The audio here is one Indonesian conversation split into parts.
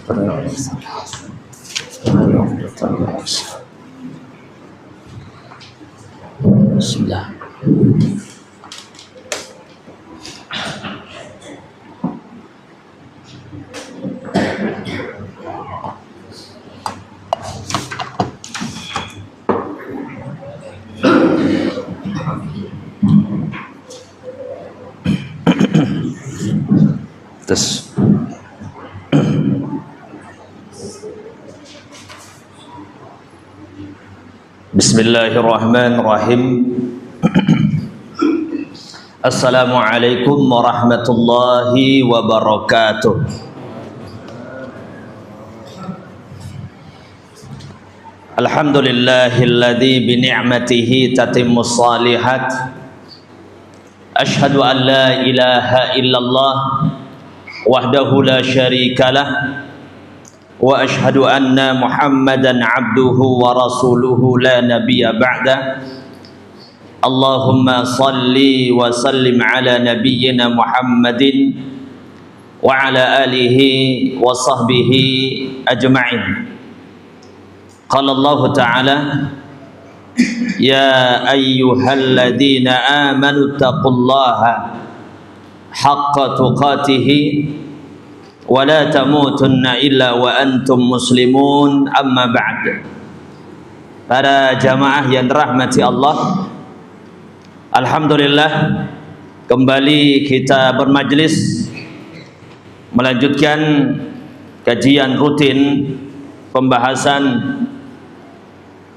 Bismillah. Tes. Bismillahirrahmanirrahim. Assalamualaikum warahmatullahi wabarakatuh. Alhamdulillahilladzi bi ni'matihi tatimmus shalihat. Asyhadu an la ilaha illallah wahdahu la syarikalah wa asyhadu anna Muhammadan abduhu wa rasuluhu la nabiyya ba'da. Allahumma salli wa sallim ala nabiyyina Muhammadin wa ala alihi wa sahbihi ajma'in. Qala Allah ta'ala ya ayyuhalladzina amanu taqullaha haqqa tuqatihi wa la tamutunna illa wa antum muslimun, amma ba'd. Para jamaah yang dirahmati Allah, alhamdulillah kembali kita bermajlis melanjutkan kajian rutin pembahasan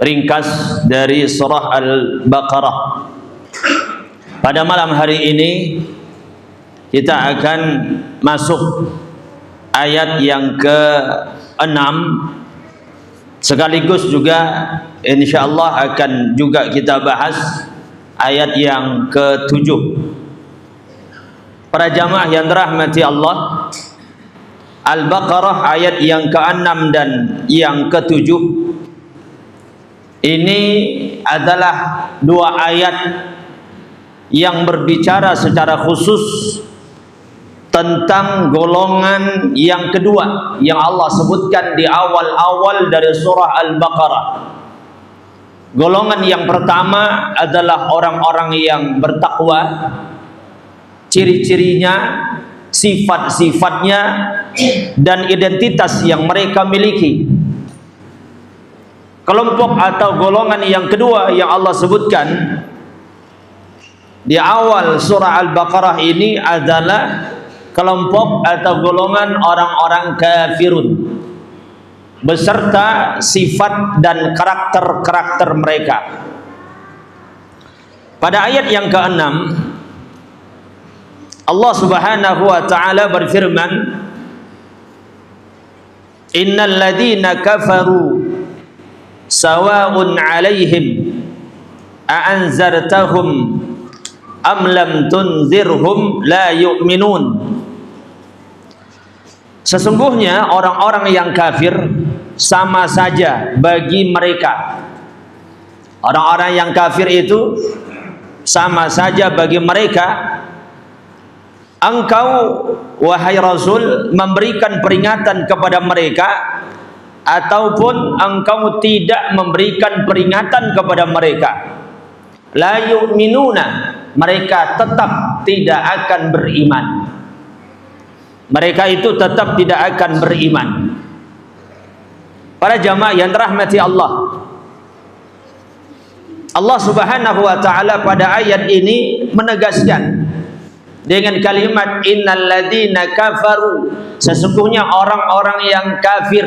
ringkas dari surah Al-Baqarah. Pada malam hari ini kita akan masuk ayat yang ke-6, sekaligus juga insyaallah akan juga kita bahas ayat yang ke-7. Para jamaah yang dirahmati Allah, Al-Baqarah ayat yang ke-6 dan yang ke-7 ini adalah dua ayat yang berbicara secara khusus tentang golongan yang kedua yang Allah sebutkan di awal-awal dari surah Al-Baqarah. Golongan yang pertama adalah orang-orang yang bertakwa, ciri-cirinya, sifat-sifatnya, dan identitas yang mereka miliki. Kelompok atau golongan yang kedua yang Allah sebutkan di awal surah Al-Baqarah ini adalah kelompok atau golongan orang-orang kafirun beserta sifat dan karakter-karakter mereka. Pada ayat yang ke-6 Allah Subhanahu wa taala berfirman, innal ladzina kafaru sawa'un 'alaihim a'anzartahum am lam tunzirhum la yu'minun. Sesungguhnya orang-orang yang kafir sama saja bagi mereka. Orang-orang yang kafir itu sama saja bagi mereka. Engkau wahai Rasul memberikan peringatan kepada mereka ataupun engkau tidak memberikan peringatan kepada mereka, la yu'minuna, mereka tetap tidak akan beriman. Mereka itu tetap tidak akan beriman. Para jamaah yang dirahmati Allah, Allah Subhanahu wa taala pada ayat ini menegaskan dengan kalimat innal ladzina kafaru, sesungguhnya orang-orang yang kafir.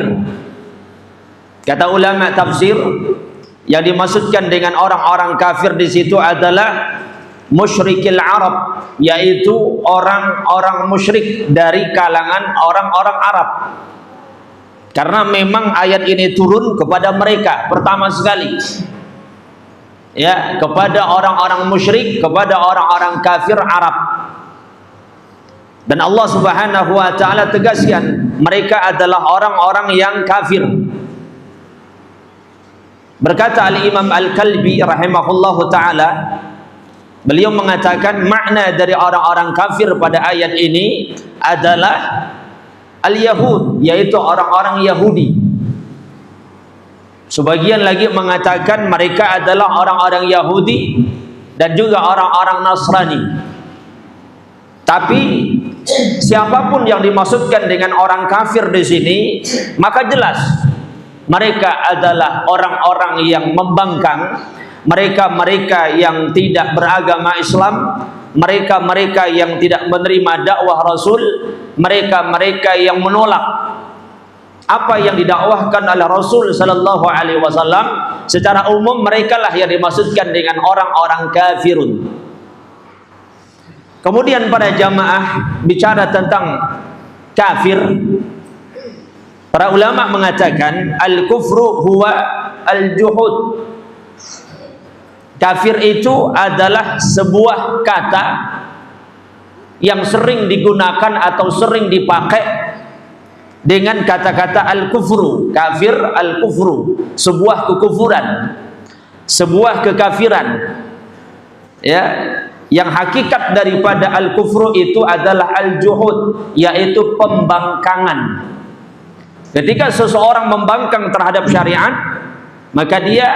Kata ulama tafsir, yang dimaksudkan dengan orang-orang kafir di situ adalah musyrikil Arab, yaitu orang-orang musyrik dari kalangan orang-orang Arab. Karena memang ayat ini turun kepada mereka pertama sekali, ya, kepada orang-orang musyrik, kepada orang-orang kafir Arab. Dan Allah Subhanahu wa taala tegaskan mereka adalah orang-orang yang kafir. Berkata Al-Imam Al-Kalbi rahimahullahu ta'ala, beliau mengatakan makna dari orang-orang kafir pada ayat ini adalah al-Yahud, yaitu orang-orang Yahudi. Sebagian lagi mengatakan mereka adalah orang-orang Yahudi dan juga orang-orang Nasrani. Tapi siapapun yang dimaksudkan dengan orang kafir di sini, maka jelas mereka adalah orang-orang yang membangkang, mereka-mereka yang tidak beragama Islam, mereka-mereka yang tidak menerima dakwah Rasul, mereka-mereka yang menolak apa yang didakwahkan oleh Rasul sallallahu alaihi wasallam. Secara umum mereka lah yang dimaksudkan dengan orang-orang kafirun. Kemudian para jamaah bicara tentang kafir, para ulama mengatakan al-kufru huwa al-juhud. Kafir itu adalah sebuah kata yang sering digunakan atau sering dipakai dengan kata-kata al-kufru. Kafir, al-kufru, sebuah kekufuran, sebuah kekafiran, ya, yang hakikat daripada al-kufru itu adalah al-juhud, yaitu pembangkangan. Ketika seseorang membangkang terhadap syariat, maka dia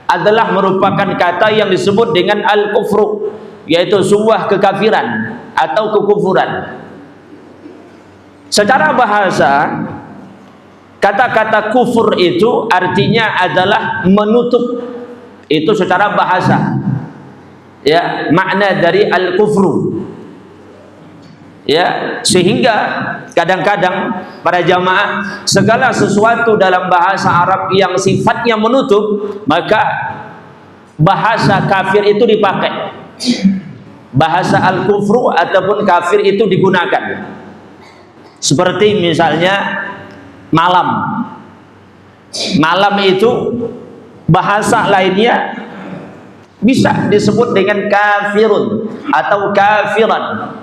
adalah merupakan kata yang disebut dengan al-kufru, yaitu sebuah kekafiran atau kekufuran. Secara bahasa, kata-kata kufur itu artinya adalah menutup. Itu secara bahasa, ya, makna dari al-kufru. Ya, sehingga kadang-kadang para jamaah, segala sesuatu dalam bahasa Arab yang sifatnya menutup, maka bahasa kafir itu dipakai. Bahasa al-kufru ataupun kafir itu digunakan. Seperti misalnya malam. Malam itu bahasa lainnya bisa disebut dengan kafirun atau kafiran.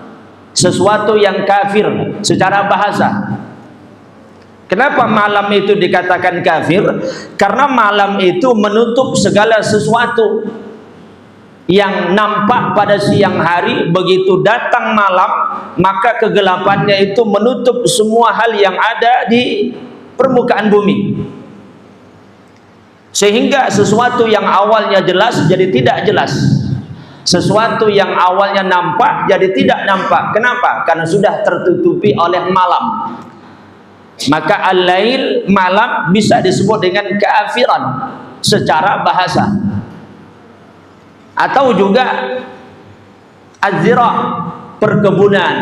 Sesuatu yang kafir secara bahasa. Kenapa malam itu dikatakan kafir? Karena malam itu menutup segala sesuatu yang nampak pada siang hari. Begitu datang malam, maka kegelapannya itu menutup semua hal yang ada di permukaan bumi, sehingga sesuatu yang awalnya jelas jadi tidak jelas, sesuatu yang awalnya nampak jadi tidak nampak. Kenapa? Karena sudah tertutupi oleh malam. Maka al-lail, malam, bisa disebut dengan kafiran secara bahasa. Atau juga az-zira', perkebunan,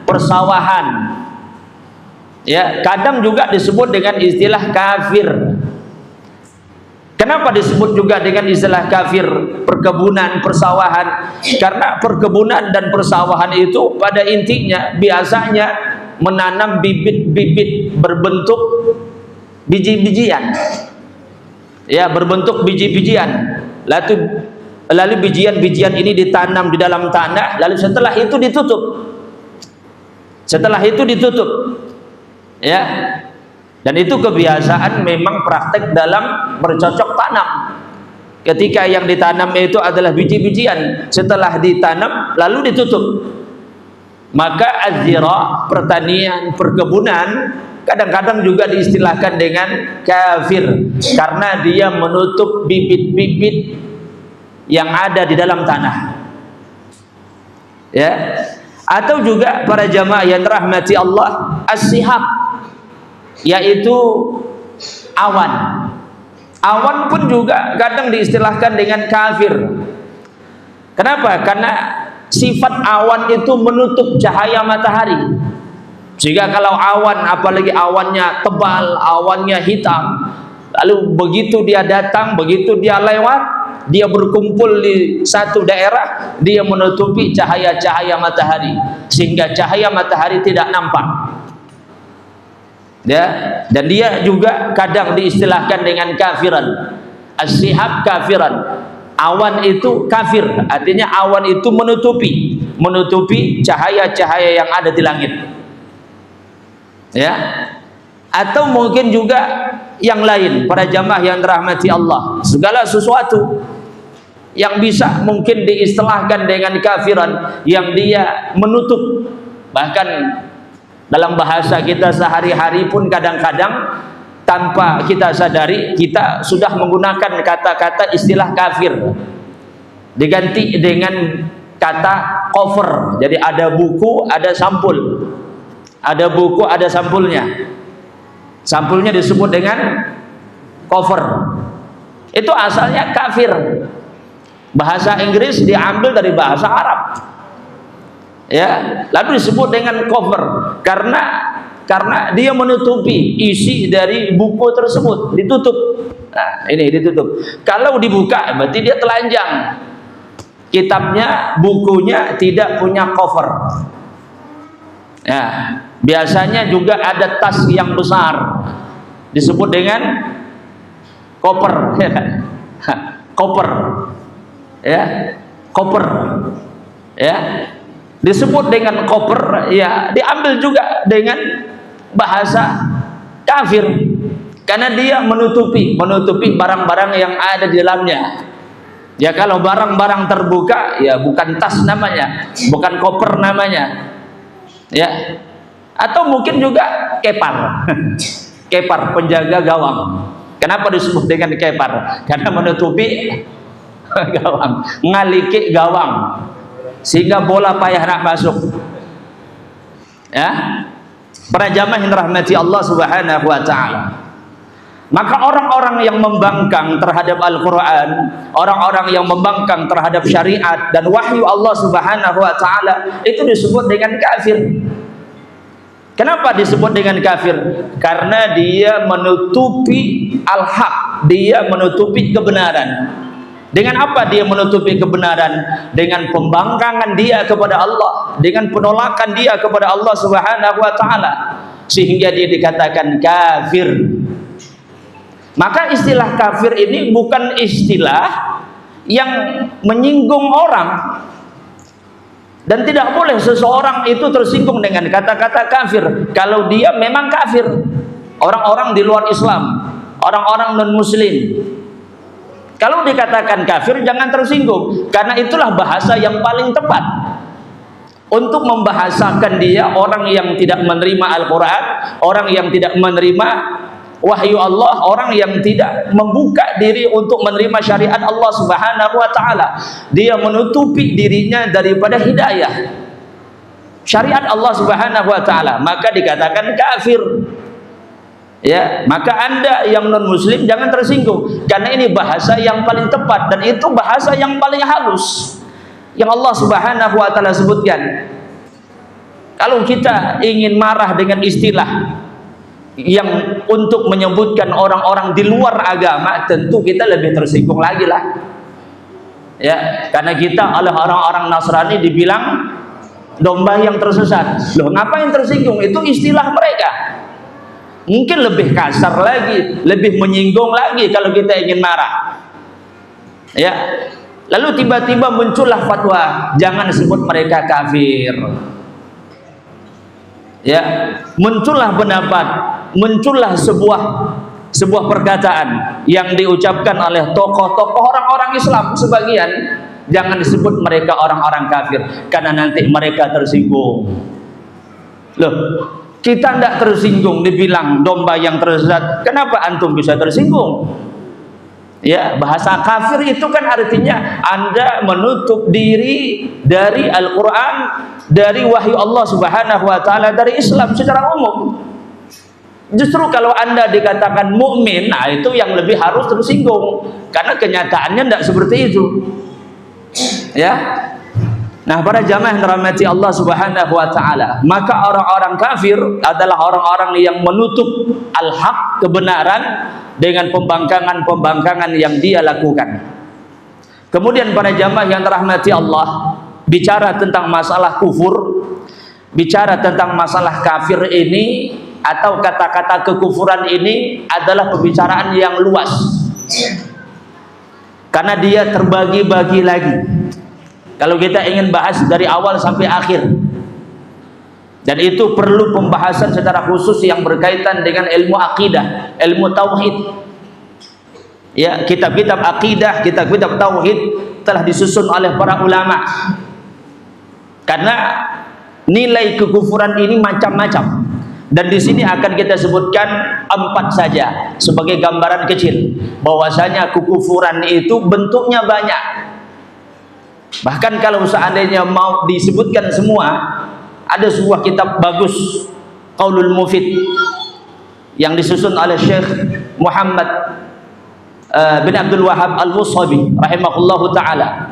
persawahan, ya, kadang juga disebut dengan istilah kafir. Kenapa disebut juga dengan istilah kafir perkebunan, persawahan? Karena perkebunan dan persawahan itu pada intinya biasanya menanam bibit-bibit berbentuk biji-bijian, ya, berbentuk biji-bijian. Lalu bijian-bijian ini ditanam di dalam tanah, lalu setelah itu ditutup. Setelah itu ditutup, ya. Dan itu kebiasaan memang praktek dalam bercocok tanam. Ketika yang ditanam itu adalah biji-bijian, setelah ditanam lalu ditutup. Maka az-zira', pertanian, perkebunan, kadang-kadang juga diistilahkan dengan kafir karena dia menutup bibit-bibit yang ada di dalam tanah, ya. Atau juga para jamaah yang dirahmati Allah, as-sihab, yaitu awan. Awan pun juga kadang diistilahkan dengan kafir. Kenapa? Karena sifat awan itu menutup cahaya matahari. Sehingga kalau awan, apalagi awannya tebal, awannya hitam, lalu begitu dia datang, begitu dia lewat, dia berkumpul di satu daerah, dia menutupi cahaya-cahaya matahari sehingga cahaya matahari tidak nampak, ya. Dan dia juga kadang diistilahkan dengan kafiran. As-sihab kafiran, awan itu kafir, artinya awan itu menutupi cahaya-cahaya yang ada di langit, ya. Atau mungkin juga yang lain, para jamaah yang dirahmati Allah, segala sesuatu yang bisa mungkin diistilahkan dengan kafiran, yang dia menutup, bahkan Dalam bahasa kita sehari-hari pun kadang-kadang tanpa kita sadari kita sudah menggunakan kata-kata istilah kafir diganti dengan kata cover. Jadi ada buku, ada sampul. Ada buku, ada sampulnya. Sampulnya disebut dengan cover. Itu asalnya kafir. Bahasa Inggris diambil dari bahasa Arab. Ya, lalu disebut dengan cover karena dia menutupi isi dari buku tersebut, ditutup. Nah, ini ditutup. Kalau dibuka berarti dia telanjang. Kitabnya, bukunya tidak punya cover. Ya, biasanya juga ada tas yang besar disebut dengan koper, ya kan? Koper. Ya, koper. Ya. Disebut dengan koper, ya diambil juga dengan bahasa kafir karena dia menutupi barang-barang yang ada di dalamnya. Ya kalau barang-barang terbuka, ya bukan tas namanya, bukan koper namanya, ya. Atau mungkin juga kepar. Kepar, penjaga gawang. Kenapa disebut dengan kepar? Karena menutupi gawang, ngaliki gawang, sehingga bola payah nak masuk. Ya, para jamaah yang dirahmati Allah Subhanahu wa taala. Maka orang-orang yang membangkang terhadap Al-Qur'an, orang-orang yang membangkang terhadap syariat dan wahyu Allah Subhanahu wa taala, itu disebut dengan kafir. Kenapa disebut dengan kafir? Karena dia menutupi al-haq, dia menutupi kebenaran. Dengan apa dia menutupi kebenaran? Dengan pembangkangan dia kepada Allah, dengan penolakan dia kepada Allah Subhanahu wa taala, sehingga dia dikatakan kafir. Maka istilah kafir ini bukan istilah yang menyinggung orang, dan tidak boleh seseorang itu tersinggung dengan kata-kata kafir kalau dia memang kafir. Orang-orang di luar Islam, orang-orang non-muslim, kalau dikatakan kafir jangan tersinggung, karena itulah bahasa yang paling tepat untuk membahasakan dia, orang yang tidak menerima Al-Quran, orang yang tidak menerima wahyu Allah, orang yang tidak membuka diri untuk menerima syariat Allah Subhanahu wa taala. Dia menutupi dirinya daripada hidayah syariat Allah Subhanahu wa taala, maka dikatakan kafir. Ya, maka Anda yang non muslim jangan tersinggung, karena ini bahasa yang paling tepat dan itu bahasa yang paling halus yang Allah Subhanahu wa taala sebutkan. Kalau kita ingin marah dengan istilah yang untuk menyebutkan orang-orang di luar agama, tentu kita lebih tersinggung lagi lah. Ya, karena kita oleh orang-orang Nasrani dibilang domba yang tersesat. Loh, ngapain tersinggung? Itu istilah mereka. Mungkin lebih kasar lagi, lebih menyinggung lagi kalau kita ingin marah. Ya. Lalu tiba-tiba muncullah fatwa, jangan sebut mereka kafir. Ya, muncullah pendapat, muncullah sebuah perkataan yang diucapkan oleh tokoh-tokoh orang-orang Islam sebagian, jangan disebut mereka orang-orang kafir karena nanti mereka tersinggung. Loh, kita tidak tersinggung dibilang domba yang tersesat, kenapa antum bisa tersinggung? Ya, bahasa kafir itu kan artinya Anda menutup diri dari Al-Quran, dari wahyu Allah Subhanahu wa taala, dari Islam secara umum. Justru kalau Anda dikatakan mukmin, nah itu yang lebih harus tersinggung, karena kenyataannya tidak seperti itu. Ya. Nah, para jamaah yang dirahmati Allah Subhanahu wa taala, maka orang-orang kafir adalah orang-orang yang menutup al-haq, kebenaran, dengan pembangkangan-pembangkangan yang dia lakukan. Kemudian para jamaah yang dirahmati Allah, bicara tentang masalah kufur, bicara tentang masalah kafir ini atau kata-kata kekufuran ini adalah pembicaraan yang luas, karena dia terbagi-bagi lagi. Kalau kita ingin bahas dari awal sampai akhir, dan itu perlu pembahasan secara khusus yang berkaitan dengan ilmu akidah, ilmu tauhid. Ya, kitab-kitab akidah, kitab-kitab tauhid telah disusun oleh para ulama. Karena nilai kekufuran ini macam-macam. Dan di sini akan kita sebutkan 4 saja sebagai gambaran kecil bahwasanya kekufuran itu bentuknya banyak. Bahkan kalau seandainya mau disebutkan semua, ada sebuah kitab bagus, Qaulul Mufid, yang disusun oleh Syekh Muhammad bin Abdul Wahhab Al-Washabi rahimahullahu taala.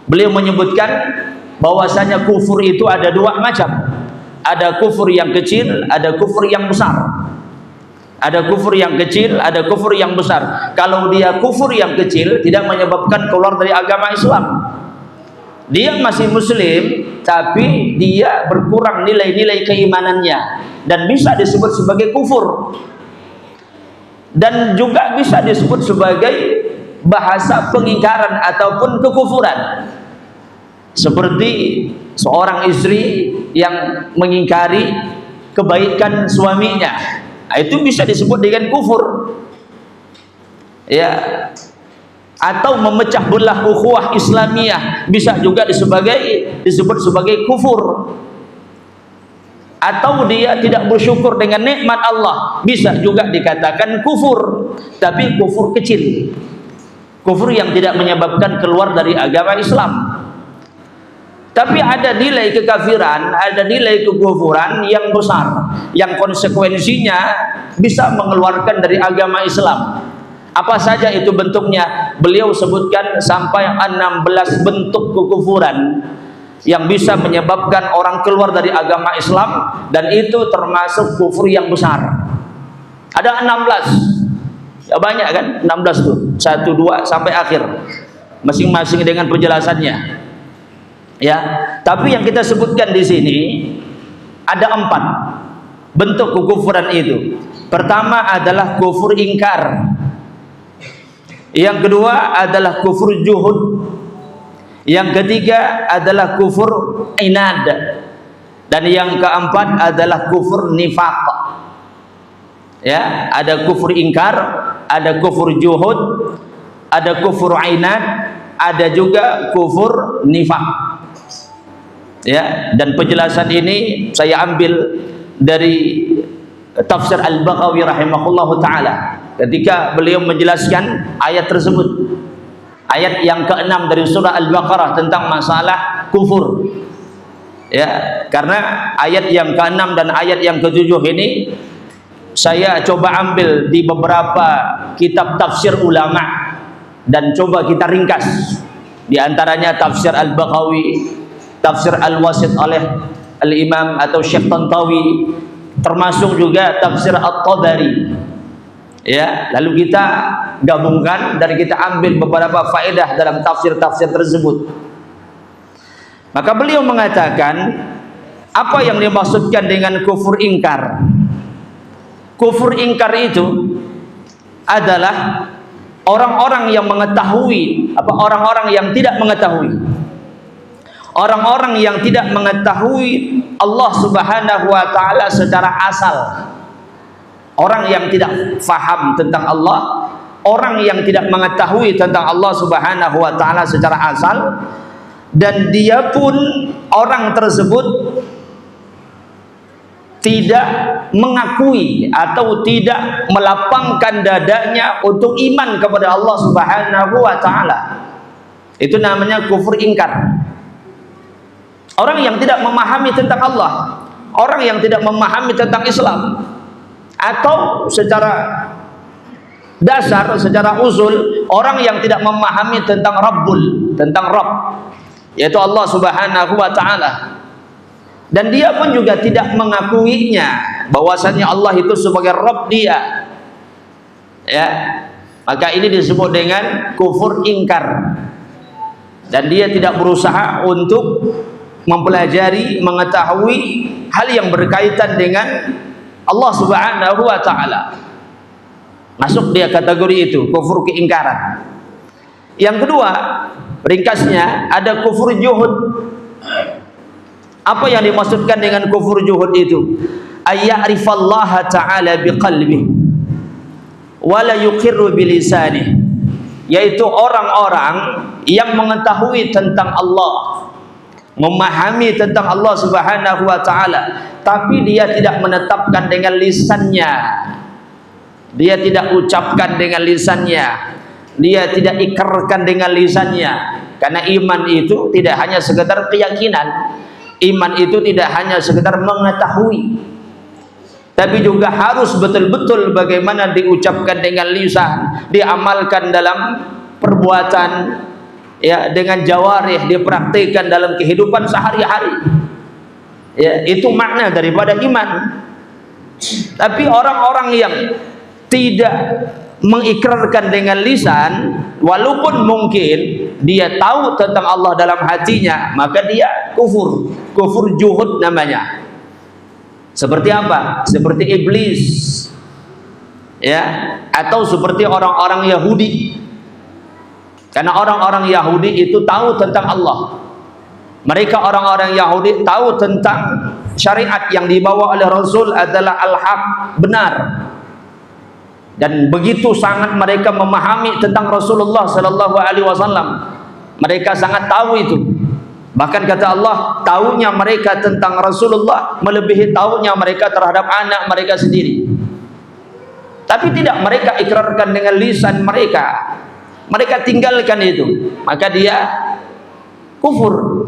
Beliau menyebutkan bahwasanya kufur itu ada 2 macam. Ada kufur yang kecil, ada kufur yang besar. Ada kufur yang kecil, ada kufur yang besar. Kalau dia kufur yang kecil, tidak menyebabkan keluar dari agama Islam. Dia masih muslim, tapi dia berkurang nilai-nilai keimanannya, dan bisa disebut sebagai kufur. Dan juga bisa disebut sebagai bahasa pengingkaran ataupun kekufuran. Seperti seorang istri yang mengingkari kebaikan suaminya, nah, itu bisa disebut dengan kufur, ya. Atau memecah belah ukhuwah Islamiyah bisa juga disebut sebagai kufur. Atau dia tidak bersyukur dengan nikmat Allah, bisa juga dikatakan kufur, tapi kufur kecil, kufur yang tidak menyebabkan keluar dari agama Islam. Tapi ada nilai kekafiran, ada nilai kekufuran yang besar, yang konsekuensinya bisa mengeluarkan dari agama Islam. Apa saja itu bentuknya? Beliau sebutkan sampai 16 bentuk kekufuran yang bisa menyebabkan orang keluar dari agama Islam, dan itu termasuk kufur yang besar. Ada 16. Ya banyak kan? 16 tuh. 1, 2 sampai akhir. Masing-masing dengan penjelasannya. Ya, tapi yang kita sebutkan di sini ada 4 bentuk kekufuran itu. Pertama adalah kufur ingkar. Yang kedua adalah kufur juhud. Yang ketiga adalah kufur inad. Dan yang keempat adalah kufur nifaq. Ya, ada kufur ingkar, ada kufur juhud, ada kufur inad, ada juga kufur nifaq. Ya, dan penjelasan ini saya ambil dari tafsir Al-Baghawi rahimahullahu taala ketika beliau menjelaskan ayat tersebut, ayat yang ke-6 dari surah Al-Baqarah tentang masalah kufur. Ya, karena ayat yang ke-6 dan ayat yang ke-7 ini saya coba ambil di beberapa kitab tafsir ulama dan coba kita ringkas. Di antaranya tafsir Al-Baghawi, tafsir Al-Wasit oleh Al-Imam atau Syekh Tantawi, termasuk juga tafsir At-Tabari. Ya, lalu kita gabungkan dan kita ambil beberapa faedah dalam tafsir-tafsir tersebut. Maka beliau mengatakan, apa yang dimaksudkan dengan kufur ingkar? Kufur ingkar itu adalah orang-orang yang mengetahui, orang-orang yang tidak mengetahui. Orang-orang yang tidak mengetahui Allah Subhanahu wa taala secara asal. Orang yang tidak faham tentang Allah, orang yang tidak mengetahui tentang Allah Subhanahu wa taala secara asal, dan dia pun orang tersebut tidak mengakui atau tidak melapangkan dadanya untuk iman kepada Allah Subhanahu wa taala. Itu namanya kufur ingkar. Orang yang tidak memahami tentang Allah, orang yang tidak memahami tentang Islam, atau secara dasar, secara usul, orang yang tidak memahami tentang Rabbul, tentang Rabb, yaitu Allah Subhanahu wa taala. Dan dia pun juga tidak mengakuinya bahwasanya Allah itu sebagai Rabb dia. Ya. Maka ini disebut dengan kufur ingkar. Dan dia tidak berusaha untuk mempelajari, mengetahui hal yang berkaitan dengan Allah Subhanahu wa taala. Masuk dia kategori itu, kufur keingkaran. Yang kedua, ringkasnya ada kufur juhud. Apa yang dimaksudkan dengan kufur juhud itu? Ayya'rifallaha ta'ala biqalbihi wa la yuqirru bilisanihi, yaitu orang-orang yang mengetahui tentang Allah memahami tentang Allah Subhanahu wa taala, tapi dia tidak menetapkan dengan lisannya. Dia tidak ucapkan dengan lisannya. Dia tidak ikrarkan dengan lisannya. Karena iman itu tidak hanya sekedar keyakinan. Iman itu tidak hanya sekedar mengetahui, tapi juga harus betul-betul bagaimana diucapkan dengan lisan, diamalkan dalam perbuatan, ya, dengan jawarih, dipraktikkan dalam kehidupan sehari-hari. Ya, itu makna daripada iman. Tapi orang-orang yang tidak mengikrarkan dengan lisan, walaupun mungkin dia tahu tentang Allah dalam hatinya, maka dia kufur. Kufur juhud namanya. Seperti apa? Seperti iblis, ya, atau seperti orang-orang Yahudi. Karena orang-orang Yahudi itu tahu tentang Allah. Mereka orang-orang Yahudi tahu tentang syariat yang dibawa oleh Rasul adalah al-haq, benar. Dan begitu sangat mereka memahami tentang Rasulullah sallallahu alaihi wasallam. Mereka sangat tahu itu. Bahkan kata Allah, tahunya mereka tentang Rasulullah melebihi tahunya mereka terhadap anak mereka sendiri. Tapi tidak mereka ikrarkan dengan lisan mereka. Mereka tinggalkan itu, maka dia kufur.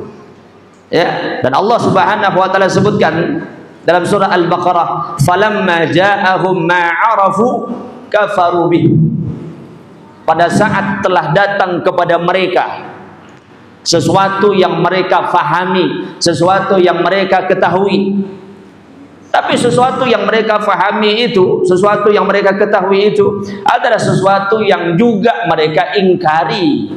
Ya, dan Allah Subhanahu wa taala sebutkan dalam surah Al-Baqarah, "Falamma ja'ahum ma 'arafu kafaru bih." Pada saat telah datang kepada mereka sesuatu yang mereka fahami, sesuatu yang mereka ketahui. Tapi sesuatu yang mereka fahami itu, sesuatu yang mereka ketahui itu adalah sesuatu yang juga mereka ingkari.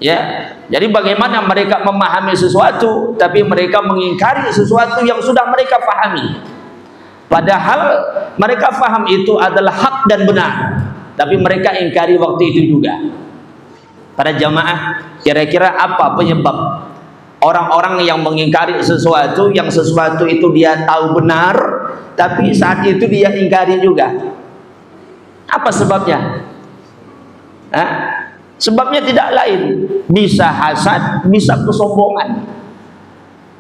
Ya, jadi bagaimana mereka memahami sesuatu tapi mereka mengingkari sesuatu yang sudah mereka fahami. Padahal mereka faham itu adalah hak dan benar, tapi mereka ingkari waktu itu juga. Para jamaah, kira-kira apa penyebab orang-orang yang mengingkari sesuatu, yang sesuatu itu dia tahu benar, tapi saat itu dia ingkari juga? Apa sebabnya? Sebabnya tidak lain, bisa hasad, bisa kesombongan.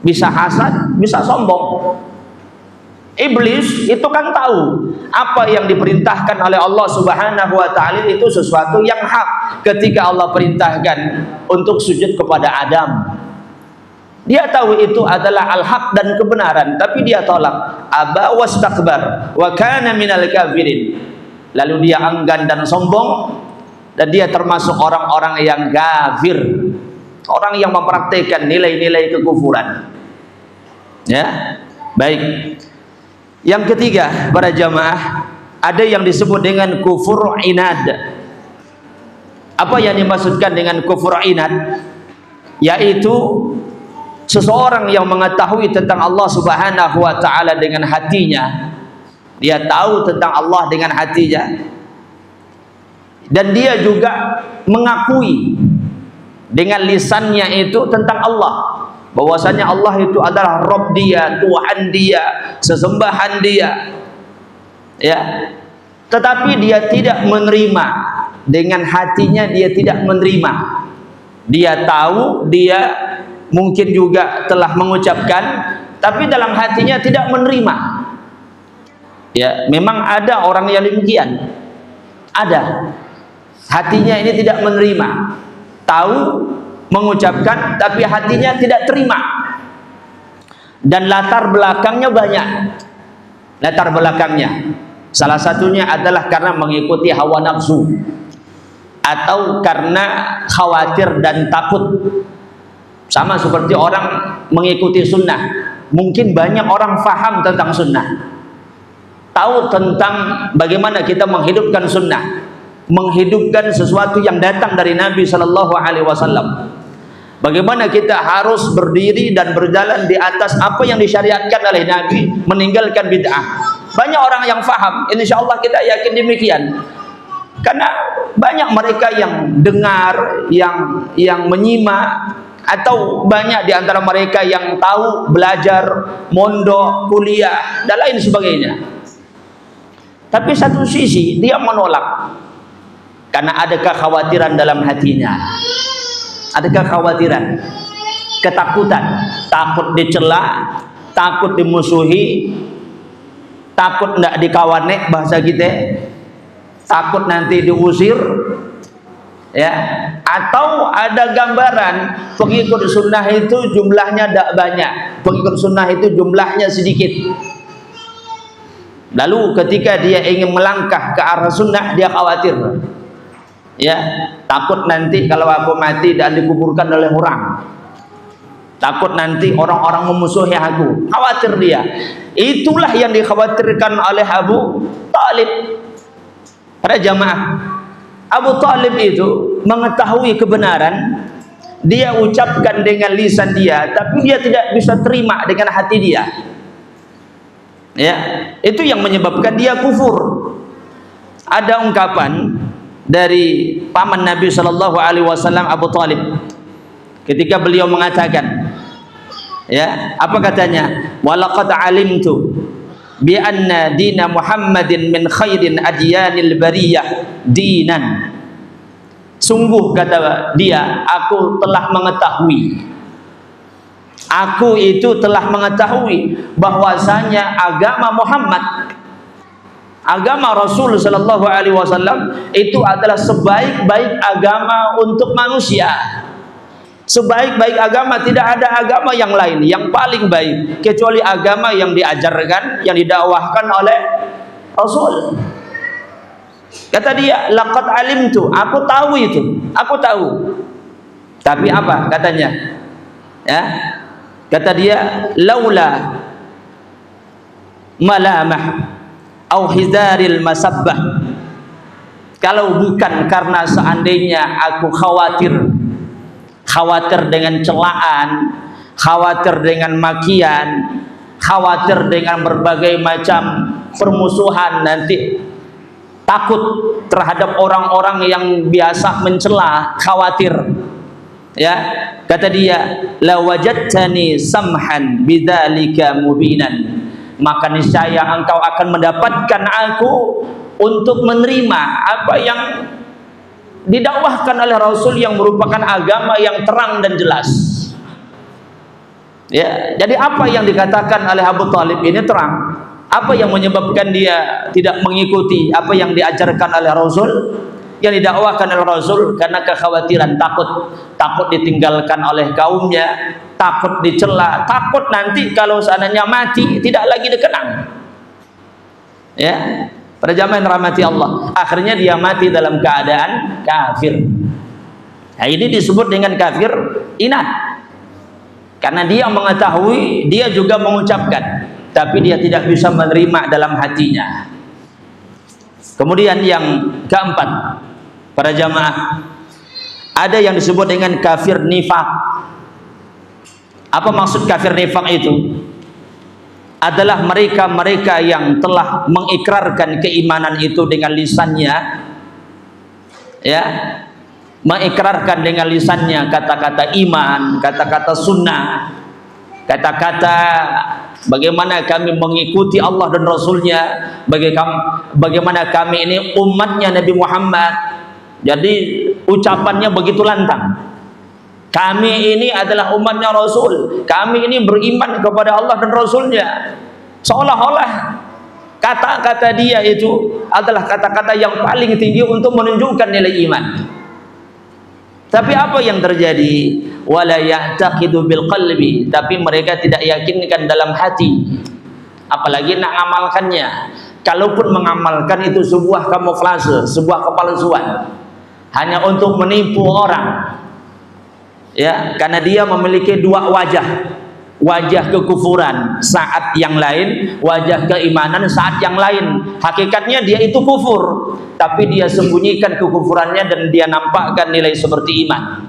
Bisa hasad, bisa sombong. Iblis itu kan tahu apa yang diperintahkan oleh Allah Subhanahu wa taala itu sesuatu yang hak. Ketika Allah perintahkan untuk sujud kepada Adam, dia tahu itu adalah al-haq dan kebenaran, tapi dia tolak. Aba wastakbar wa kana minal kafirin. Lalu dia enggan dan sombong, dan dia termasuk orang-orang yang kafir, orang yang mempraktikkan nilai-nilai kekufuran. Ya, baik. Yang ketiga, para jamaah, ada yang disebut dengan kufur inad. Apa yang dimaksudkan dengan kufur inad? Yaitu seseorang yang mengetahui tentang Allah Subhanahu wa taala dengan hatinya. Dia tahu tentang Allah dengan hatinya, dan dia juga mengakui dengan lisannya itu tentang Allah, bahwasanya Allah itu adalah Rabb dia, Tuhan dia, sesembahan dia. Ya. Tetapi dia tidak menerima, dengan hatinya dia tidak menerima. Dia tahu, dia mungkin juga telah mengucapkan, tapi dalam hatinya tidak menerima. Ya, memang ada orang yang demikian. Ada. Hatinya ini tidak menerima. Tahu, mengucapkan, tapi hatinya tidak terima. Dan latar belakangnya banyak. Latar belakangnya, salah satunya adalah karena mengikuti hawa nafsu, atau karena khawatir dan takut. Sama seperti orang mengikuti sunnah. Mungkin banyak orang faham tentang sunnah, tahu tentang bagaimana kita menghidupkan sunnah, menghidupkan sesuatu yang datang dari Nabi Shallallahu Alaihi Wasallam. Bagaimana kita harus berdiri dan berjalan di atas apa yang disyariatkan oleh Nabi, meninggalkan bid'ah. Banyak orang yang faham, insya Allah kita yakin demikian. Karena banyak mereka yang dengar, yang menyimak, atau banyak di antara mereka yang tahu, belajar, mondok, kuliah, dan lain sebagainya. Tapi satu sisi dia menolak karena ada kekhawatiran dalam hatinya. Ada kekhawatiran. ketakutan, takut dicela, takut dimusuhi, takut ndak dikawanek bahasa kita, takut nanti diusir, ya. Atau ada gambaran pengikut sunnah itu jumlahnya tidak banyak, pengikut sunnah itu jumlahnya sedikit. Lalu ketika dia ingin melangkah ke arah sunnah, dia khawatir, ya, takut nanti kalau aku mati dan dikuburkan oleh orang, takut nanti orang-orang memusuhi aku, khawatir dia. Itulah yang dikhawatirkan oleh Abu Talib. Para jamaah, Abu Talib itu mengetahui kebenaran, dia ucapkan dengan lisan dia, tapi dia tidak bisa terima dengan hati dia. Ya, itu yang menyebabkan dia kufur. Ada ungkapan dari paman Nabi Shallallahu Alaihi Wasallam Abu Talib, ketika beliau mengatakan, ya, apa katanya? Walaqad alimtu bi anna dina Muhammadin min khairin adyanil bariyah dinan. Sungguh, kata dia, aku telah mengetahui, aku itu telah mengetahui bahwasanya agama Muhammad, agama Rasul Sallallahu Alaihi Wasallam itu adalah sebaik-baik agama untuk manusia. Sebaik-baik agama, tidak ada agama yang lain yang paling baik kecuali agama yang diajarkan, yang didakwahkan oleh Rasul. Kata dia, laqad alimtu, aku tahu itu, aku tahu. Tapi apa katanya? Ya, kata dia, laula malamah au hidaril masabbah, kalau bukan karena seandainya aku khawatir dengan celaan, khawatir dengan makian, khawatir dengan berbagai macam permusuhan, nanti takut terhadap orang-orang yang biasa mencela, khawatir, ya, kata dia, la wajadtani samhan bidzalika mubinan, maka niscaya engkau akan mendapatkan aku untuk menerima apa yang didakwahkan oleh Rasul yang merupakan agama yang terang dan jelas. Ya, jadi apa yang dikatakan oleh Abu Talib ini terang. Apa yang menyebabkan dia tidak mengikuti apa yang diajarkan oleh Rasul, yang didakwahkan oleh Rasul? Karena kekhawatiran, takut ditinggalkan oleh kaumnya, takut dicela, takut nanti kalau seandainya mati tidak lagi dikenang. Ya, para jamaah yang rahmati Allah, akhirnya dia mati dalam keadaan kafir. Nah, ini disebut dengan kafir inat, karena dia mengetahui, dia juga mengucapkan, tapi dia tidak bisa menerima dalam hatinya. Kemudian yang keempat, para jamaah, ada yang disebut dengan kafir nifak. Apa maksud kafir nifak itu? Adalah mereka-mereka yang telah mengikrarkan keimanan itu dengan lisannya, ya, mengikrarkan dengan lisannya kata-kata iman, kata-kata sunnah, kata-kata bagaimana kami mengikuti Allah dan Rasulnya, bagaimana kami ini umatnya Nabi Muhammad. Jadi ucapannya begitu lantang, kami ini adalah umatnya Rasul, kami ini beriman kepada Allah dan Rasulnya. Seolah-olah kata-kata dia itu adalah kata-kata yang paling tinggi untuk menunjukkan nilai iman. Tapi apa yang terjadi? Wala ya'taqidu bil qalbi, tapi mereka tidak yakinkan dalam hati, apalagi nak ngamalkannya. Kalaupun mengamalkan itu sebuah kamuflase, sebuah kepalsuan, hanya untuk menipu orang. Ya, karena dia memiliki dua wajah, wajah kekufuran saat yang lain, wajah keimanan saat yang lain. Hakikatnya dia itu kufur, tapi dia sembunyikan kekufurannya dan dia nampakkan nilai seperti iman.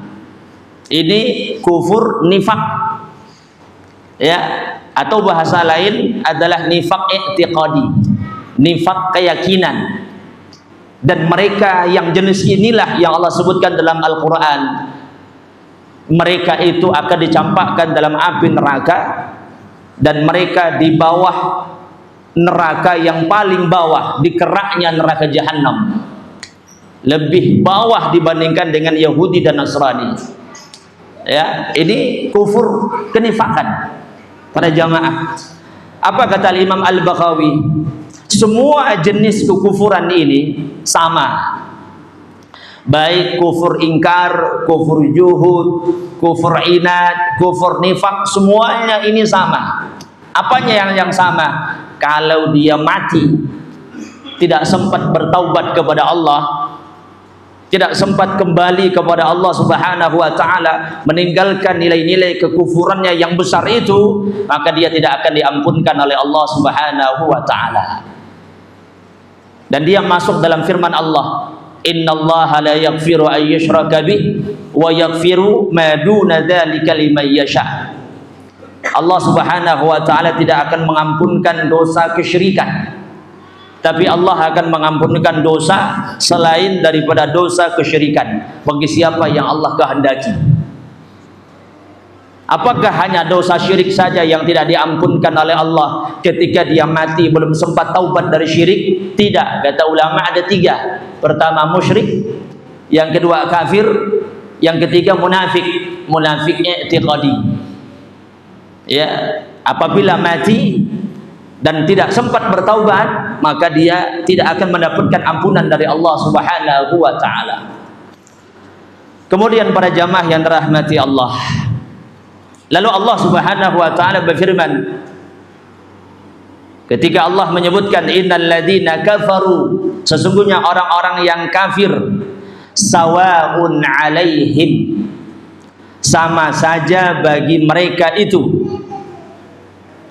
Ini kufur nifak, ya, atau bahasa lain adalah nifak i'tiqadi, nifak keyakinan. Dan mereka yang jenis inilah yang Allah sebutkan dalam Al-Quran, mereka itu akan dicampakkan dalam api neraka, dan mereka di bawah neraka yang paling bawah, di keraknya neraka Jahannam, lebih bawah dibandingkan dengan Yahudi dan Nasrani. Ya, ini kufur kenifakan pada jamaah. Apa kata Imam Al-Baghawi? Semua jenis kekufuran ini sama. Baik kufur ingkar, kufur juhud, kufur inad, kufur nifak, semuanya ini sama. Apanya yang sama? Kalau dia mati tidak sempat bertaubat kepada Allah, tidak sempat kembali kepada Allah Subhanahu wa taala, meninggalkan nilai-nilai kekufurannya yang besar itu, maka dia tidak akan diampunkan oleh Allah Subhanahu wa taala. Dan dia masuk dalam firman Allah, innallaha la yaghfiru an yushraka bih wa yaghfiru ma duna dzalika liman yasha. Allah Subhanahu wa taala tidak akan mengampunkan dosa kesyirikan, tapi Allah akan mengampunkan dosa selain daripada dosa kesyirikan bagi siapa yang Allah kehendaki. Apakah hanya dosa syirik saja yang tidak diampunkan oleh Allah ketika dia mati belum sempat taubat dari syirik? Tidak. Kata ulama ada 3. Pertama musyrik, yang kedua kafir, yang ketiga munafik. Munafik i'tiqadi. Ya, apabila mati dan tidak sempat bertaubat, maka dia tidak akan mendapatkan ampunan dari Allah Subhanahu wa taala. Kemudian para jamaah yang dirahmati Allah, lalu Allah Subhanahu wa taala berfirman ketika Allah menyebutkan innal ladzina kafaru, sesungguhnya orang-orang yang kafir, sawaun alaihim, sama saja bagi mereka itu,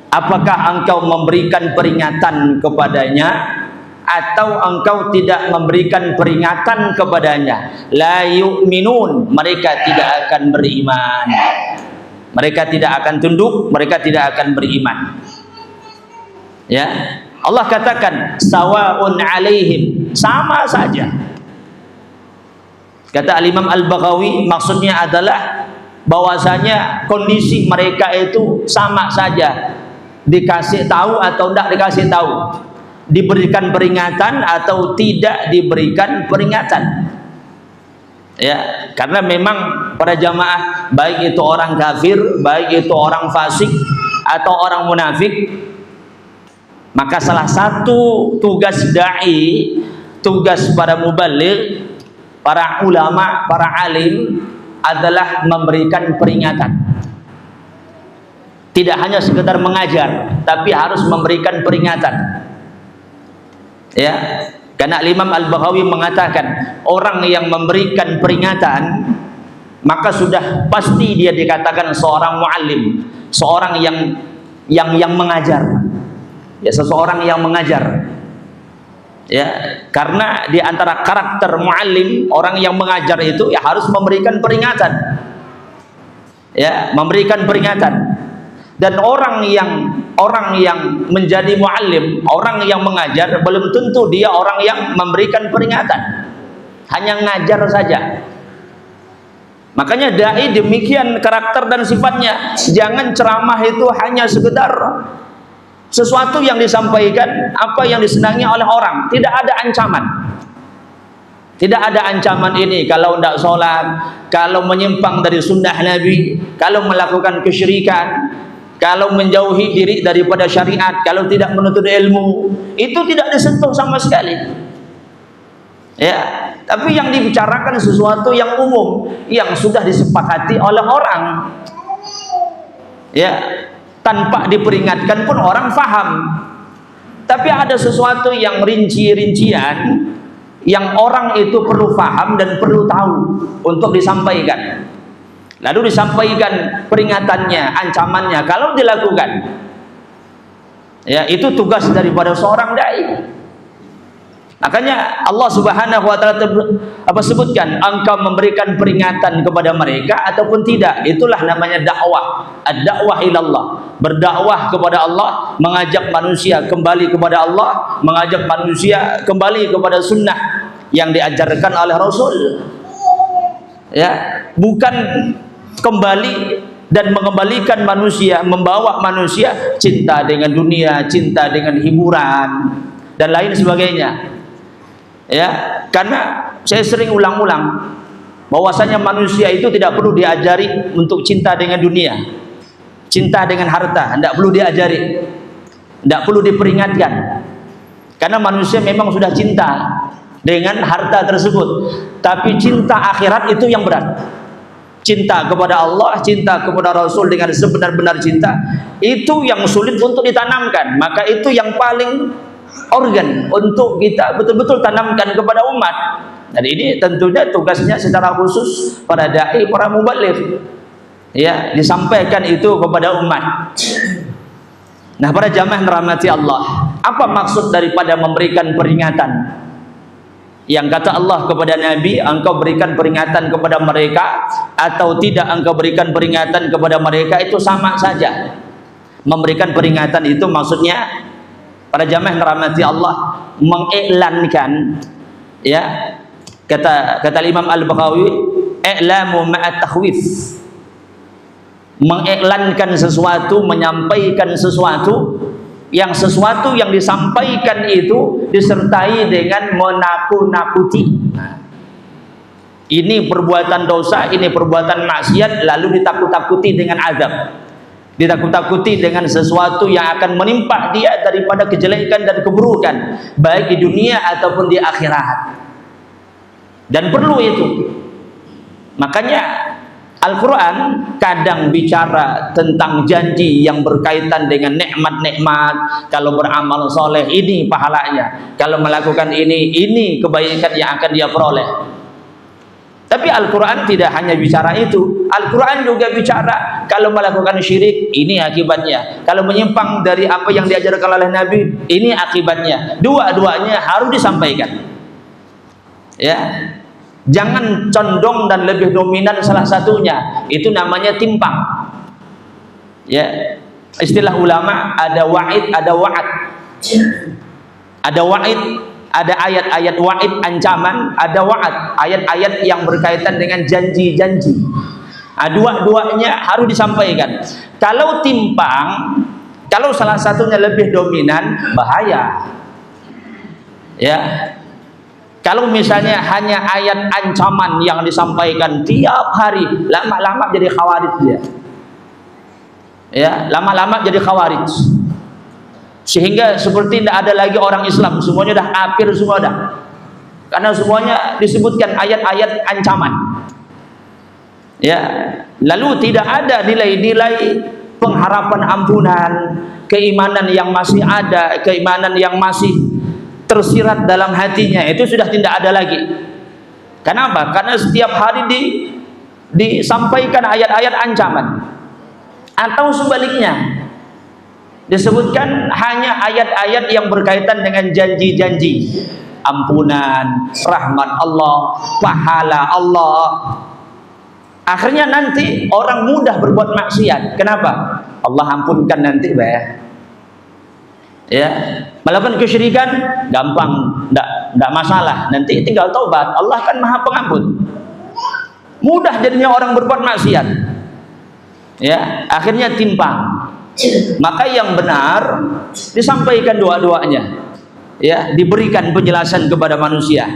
apakah engkau memberikan peringatan kepadanya atau engkau tidak memberikan peringatan kepadanya. La yu'minun, mereka tidak akan beriman, mereka tidak akan tunduk, mereka tidak akan beriman. Ya, Allah katakan sawaun alaihim, sama saja. Kata Al-Imam Al-Baghawi, maksudnya adalah bahwasanya kondisi mereka itu sama saja, dikasih tahu atau tidak dikasih tahu, diberikan peringatan atau tidak diberikan peringatan. Ya, karena memang para jamaah, baik itu orang kafir, baik itu orang fasik atau orang munafik, maka salah satu tugas dai, tugas para mubaligh, para ulama, para alim adalah memberikan peringatan. Tidak hanya sekedar mengajar, tapi harus memberikan peringatan. Ya, karena Imam Al-Baghawi mengatakan orang yang memberikan peringatan, maka sudah pasti dia dikatakan seorang muallim, seorang yang mengajar. Ya, seseorang yang mengajar. Ya, karena di antara karakter muallim, orang yang mengajar itu ya harus memberikan peringatan. Ya, memberikan peringatan. Dan orang yang menjadi muallim, orang yang mengajar, belum tentu dia orang yang memberikan peringatan, hanya ngajar saja. Makanya dai demikian karakter dan sifatnya. Jangan ceramah itu hanya sekedar sesuatu yang disampaikan, apa yang disenangi oleh orang. Tidak ada ancaman. Tidak ada ancaman ini kalau tidak sholat, kalau menyimpang dari sunnah Nabi, kalau melakukan kesyirikan, kalau menjauhi diri daripada syariat, kalau tidak menuntut ilmu, itu tidak disentuh sama sekali. Ya, tapi yang dibicarakan sesuatu yang umum, yang sudah disepakati oleh orang. Ya, tanpa diperingatkan pun orang faham. Tapi ada sesuatu yang rinci-rincian yang orang itu perlu faham dan perlu tahu untuk disampaikan. Lalu disampaikan peringatannya, ancamannya kalau dilakukan. Ya, itu tugas daripada seorang dai. Makanya Allah Subhanahu wa taala sebutkan engkau memberikan peringatan kepada mereka ataupun tidak. Itulah namanya dakwah. Ad-dakwah ilallah. Berdakwah kepada Allah, mengajak manusia kembali kepada Allah, mengajak manusia kembali kepada sunnah yang diajarkan oleh Rasul. Ya, bukan kembali dan mengembalikan manusia, membawa manusia cinta dengan dunia, cinta dengan hiburan dan lain sebagainya. Ya, karena saya sering ulang-ulang, bahwasanya manusia itu tidak perlu diajari untuk cinta dengan dunia, cinta dengan harta, tidak perlu diajari, tidak perlu diperingatkan, karena manusia memang sudah cinta dengan harta tersebut. Tapi cinta akhirat itu yang berat. Cinta kepada Allah, cinta kepada Rasul dengan sebenar-benar cinta, itu yang sulit untuk ditanamkan. Maka itu yang paling organ untuk kita betul-betul tanamkan kepada umat. Dan ini tentunya tugasnya secara khusus para dai, para mubaligh, ya, disampaikan itu kepada umat. Nah, para jamaah rahmati Allah, apa maksud daripada memberikan peringatan? Yang kata Allah kepada Nabi, engkau berikan peringatan kepada mereka atau tidak engkau berikan peringatan kepada mereka, itu sama saja. Memberikan peringatan itu maksudnya, para jamaah rahmati Allah, mengiklankan, ya, kata Imam Al-Baghawi, i'lamu ma'at takhwif, mengiklankan sesuatu, menyampaikan sesuatu, yang sesuatu yang disampaikan itu disertai dengan menakut-nakuti. Nah, ini perbuatan dosa, ini perbuatan maksiat, lalu ditakut-takuti dengan azab, ditakut-takuti dengan sesuatu yang akan menimpa dia daripada kejelekan dan keburukan, baik di dunia ataupun di akhirat. Dan perlu itu. Makanya Al-Quran kadang bicara tentang janji yang berkaitan dengan nikmat-nikmat. Kalau beramal soleh, ini pahalanya. Kalau melakukan ini kebaikan yang akan dia peroleh. Tapi Al-Quran tidak hanya bicara itu. Al-Quran juga bicara kalau melakukan syirik, ini akibatnya. Kalau menyimpang dari apa yang diajarkan oleh Nabi, ini akibatnya. Dua-duanya harus disampaikan. Ya. Jangan condong dan lebih dominan salah satunya, itu namanya timpang. Ya, istilah ulama ada wa'id, ada wa'ad. Ada wa'id, ada ayat-ayat wa'id ancaman, ada wa'ad, ayat-ayat yang berkaitan dengan janji-janji. Nah, dua-duanya harus disampaikan. Kalau timpang, kalau salah satunya lebih dominan, bahaya. Ya. Kalau misalnya hanya ayat ancaman yang disampaikan tiap hari, lama-lama jadi khawarij dia. Ya, lama-lama jadi khawarij. Sehingga seperti tidak ada lagi orang Islam, semuanya dah kafir semua dah. Karena semuanya disebutkan ayat-ayat ancaman. Ya, lalu tidak ada nilai-nilai pengharapan ampunan, keimanan yang masih ada, keimanan yang masih tersirat dalam hatinya, itu sudah tidak ada lagi. Kenapa? Karena setiap hari disampaikan ayat-ayat ancaman, atau sebaliknya disebutkan hanya ayat-ayat yang berkaitan dengan janji-janji ampunan, rahmat Allah, pahala Allah. Akhirnya nanti orang mudah berbuat maksiat. Kenapa? Allah ampunkan nanti, ya, melakukan kesyirikan gampang, tidak masalah, nanti tinggal taubat, Allah kan maha pengampun. Mudah jadinya orang berbuat maksiat, ya, akhirnya timpang. Maka yang benar disampaikan dua-duanya, ya, diberikan penjelasan kepada manusia.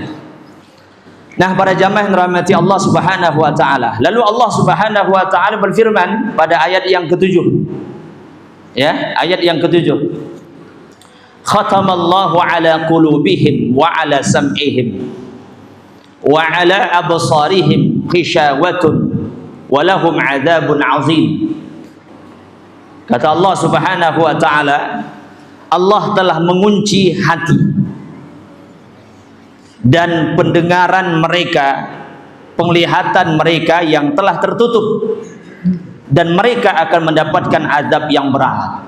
Nah, para jamaah yang dirahmati Allah Subhanahu wa taala, lalu Allah Subhanahu wa taala berfirman pada ayat yang ke-7, ya, ayat yang ke-7, khatamallahu ala qulubihim wa ala sam'ihim wa ala absarihim khishawatun wa lahum adzabun azim. Kata Allah Subhanahu wa taala, Allah telah mengunci hati dan pendengaran mereka, penglihatan mereka yang telah tertutup, dan mereka akan mendapatkan azab yang berat.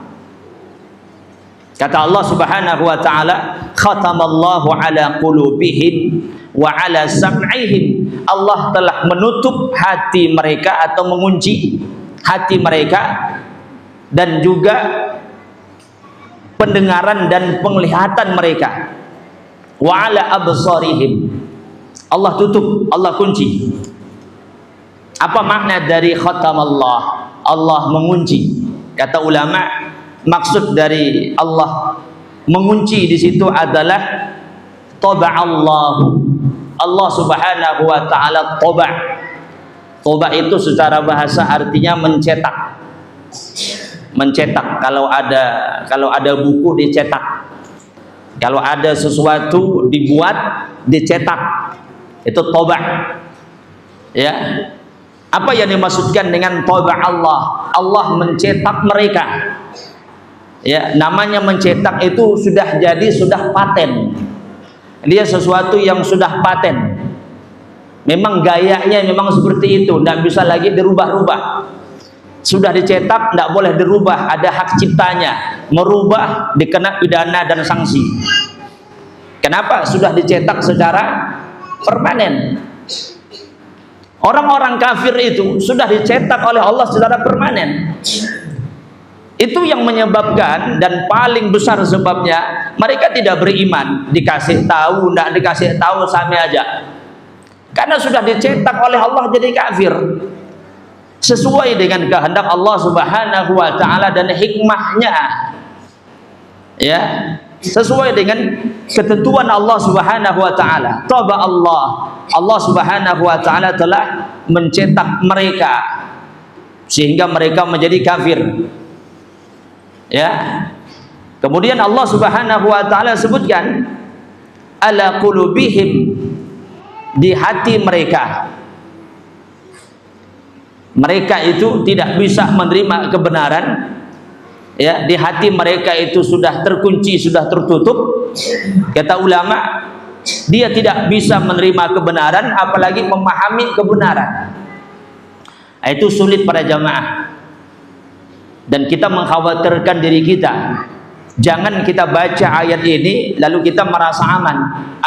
Kata Allah Subhanahu wa taala, khatamallahu ala qulubihim wa ala sam'ihim. Allah telah menutup hati mereka atau mengunci hati mereka, dan juga pendengaran dan penglihatan mereka. Wa ala absarihim. Allah tutup, Allah kunci. Apa makna dari khatamallah? Allah mengunci. Kata ulama, maksud dari Allah mengunci di situ adalah taba'allahu. Allah Subhanahu wa taala taba', Toba itu secara bahasa artinya mencetak. Mencetak, kalau ada buku dicetak. Kalau ada sesuatu dibuat, dicetak. Itu toba. Ya. Apa yang dimaksudkan dengan toba Allah? Allah mencetak mereka. Ya, namanya mencetak itu sudah jadi, sudah paten. Dia sesuatu yang sudah paten. Memang gayanya memang seperti itu, tidak bisa lagi dirubah-rubah. Sudah dicetak, tidak boleh dirubah, ada hak ciptanya. Merubah dikena pidana dan sanksi. Kenapa? Sudah dicetak secara permanen. Orang-orang kafir itu sudah dicetak oleh Allah secara permanen. Itu yang menyebabkan, dan paling besar sebabnya, mereka tidak beriman. Dikasih tahu, tidak dikasih tahu, sama aja. Karena sudah dicetak oleh Allah jadi kafir. Sesuai dengan kehendak Allah Subhanahu wa taala dan hikmahnya. Ya, sesuai dengan ketentuan Allah Subhanahu wa taala. Toba Allah Subhanahu wa taala telah mencetak mereka sehingga mereka menjadi kafir. Ya. Kemudian Allah Subhanahu wa taala sebutkan ala qulubihim, di hati mereka. Mereka itu tidak bisa menerima kebenaran. Ya, di hati mereka itu sudah terkunci, sudah tertutup. Kata ulama, dia tidak bisa menerima kebenaran, apalagi memahami kebenaran. Itu sulit pada jamaah. Dan kita mengkhawatirkan diri kita. Jangan kita baca ayat ini lalu kita merasa aman.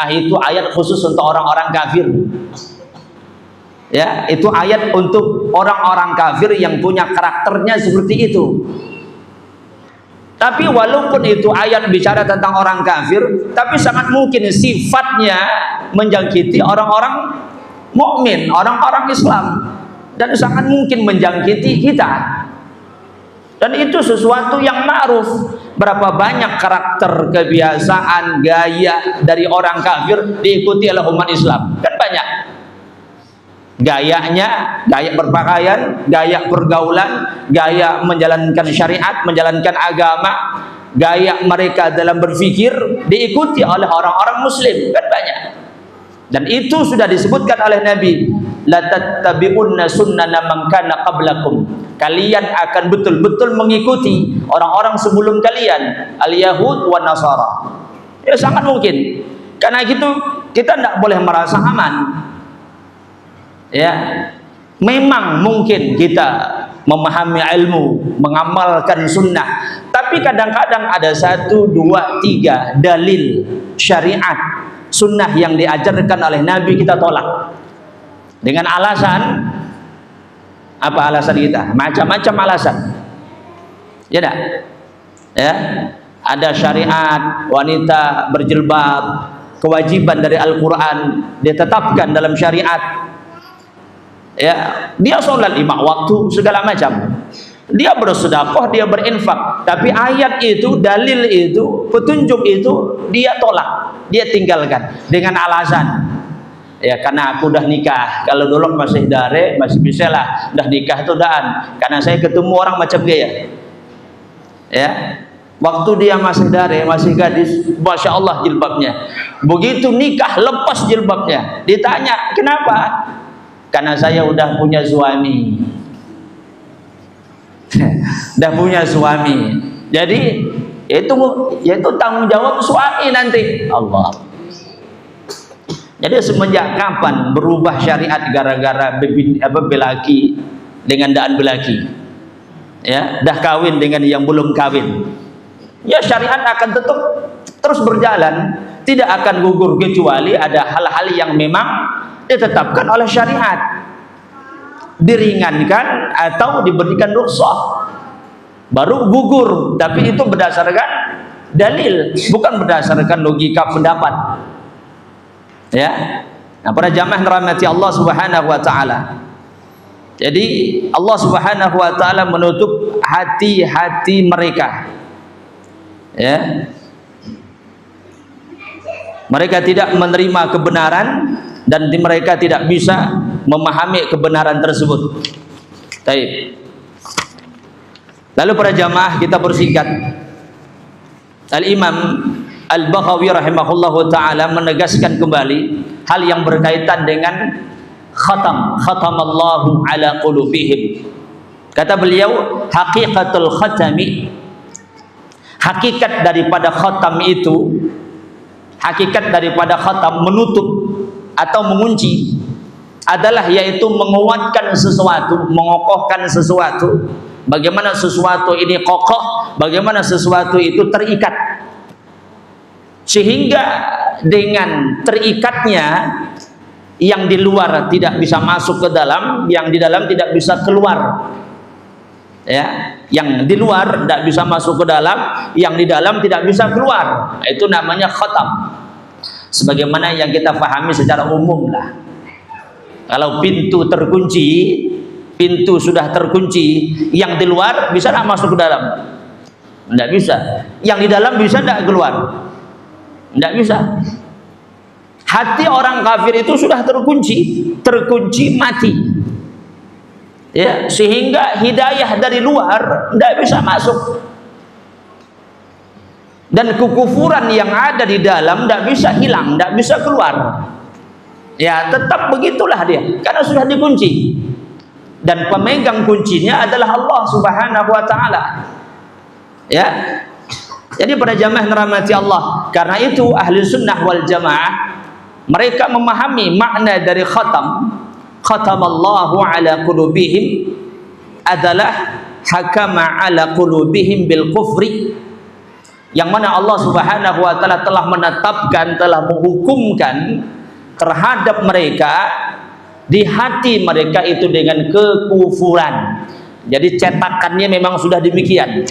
Itu ayat khusus untuk orang-orang kafir. Ya, itu ayat untuk orang-orang kafir yang punya karakternya seperti itu. Tapi walaupun itu ayat bicara tentang orang kafir, tapi sangat mungkin sifatnya menjangkiti orang-orang mukmin, orang-orang Islam, dan sangat mungkin menjangkiti kita. Dan itu sesuatu yang ma'ruf. Berapa banyak karakter, kebiasaan, gaya dari orang kafir diikuti oleh umat Islam? Kan banyak. Gayanya, gaya berpakaian, gaya pergaulan, gaya menjalankan syariat, menjalankan agama, gaya mereka dalam berpikir diikuti oleh orang-orang muslim. Kan banyak. Dan itu sudah disebutkan oleh Nabi, la tattabi'unna sunnana man kana qablakum. Kalian akan betul-betul mengikuti orang-orang sebelum kalian, al-yahud wa nasara. Ya, sangat mungkin. Karena itu kita tidak boleh merasa aman. Ya, memang mungkin kita memahami ilmu, mengamalkan sunnah, tapi kadang-kadang ada 1, 2, 3 dalil syariat sunnah yang diajarkan oleh Nabi kita tolak dengan alasan apa? Alasan kita macam-macam alasan. Ya dah. Ya, ada syariat wanita berjilbab, kewajiban dari Al-Quran ditetapkan dalam syariat. Ya, dia sholat 5 waktu segala macam, dia bersedekah, dia berinfak, tapi ayat itu, dalil itu, petunjuk itu dia tolak, dia tinggalkan dengan alasan, ya karena aku udah nikah. Kalau dulu masih dare masih bisa lah, udah nikah itu daan, karena saya ketemu orang macam dia. Ya, waktu dia masih dare, masih gadis, masya Allah jilbabnya. Begitu nikah lepas jilbabnya. Ditanya kenapa? Karena saya udah punya suami. Udah punya suami. Jadi itu tanggung jawab suami nanti. Allah. Jadi semenjak kapan berubah syariat gara-gara belaki dengan daan belaki? Ya, dah kawin dengan yang belum kawin. Ya, syariat akan tetap terus berjalan, tidak akan gugur kecuali ada hal-hal yang memang ditetapkan oleh syariat, diringankan atau diberikan rukhsah, baru gugur. Tapi itu berdasarkan dalil, bukan berdasarkan logika pendapat. Ya, nah para jamaah rahmati Allah Subhanahu wa taala. Jadi Allah Subhanahu wa taala menutup hati-hati mereka. Ya, mereka tidak menerima kebenaran dan mereka tidak bisa memahami kebenaran tersebut. Baik. Lalu para jamaah kita bersingkat, Al-Imam Al-Baghawi rahimahullahu ta'ala menegaskan kembali hal yang berkaitan dengan khatamallahu ala qulubihim. Kata beliau, haqiqatul khatami, hakikat daripada khatam itu, hakikat daripada khatam menutup atau mengunci adalah yaitu menguatkan sesuatu, mengokohkan sesuatu. Bagaimana sesuatu ini kokoh, bagaimana sesuatu itu terikat, sehingga dengan terikatnya yang di luar tidak bisa masuk ke dalam, yang di dalam tidak bisa keluar. Ya, yang di luar tidak bisa masuk ke dalam, yang di dalam tidak bisa keluar. Itu namanya khatam. Sebagaimana yang kita pahami secara umum lah. Kalau pintu terkunci, pintu sudah terkunci, yang di luar bisa tidak masuk ke dalam? Tidak bisa. Yang di dalam bisa tidak keluar? Tidak bisa. Hati orang kafir itu sudah terkunci mati. Ya, sehingga hidayah dari luar tidak bisa masuk. Dan kekufuran yang ada di dalam tidak bisa hilang, tidak bisa keluar. Ya, tetap begitulah dia, karena sudah dikunci. Dan pemegang kuncinya adalah Allah Subhanahu wa taala. Ya. Jadi pada jamaah dirahmati Allah, karena itu ahli sunnah wal jamaah mereka memahami makna dari khatamallahu ala qulubihim adalah hakama ala qulubihim bil kufri, yang mana Allah Subhanahu wa taala telah menetapkan, telah menghukumkan terhadap mereka di hati mereka itu dengan kekufuran. Jadi cetakannya memang sudah demikian.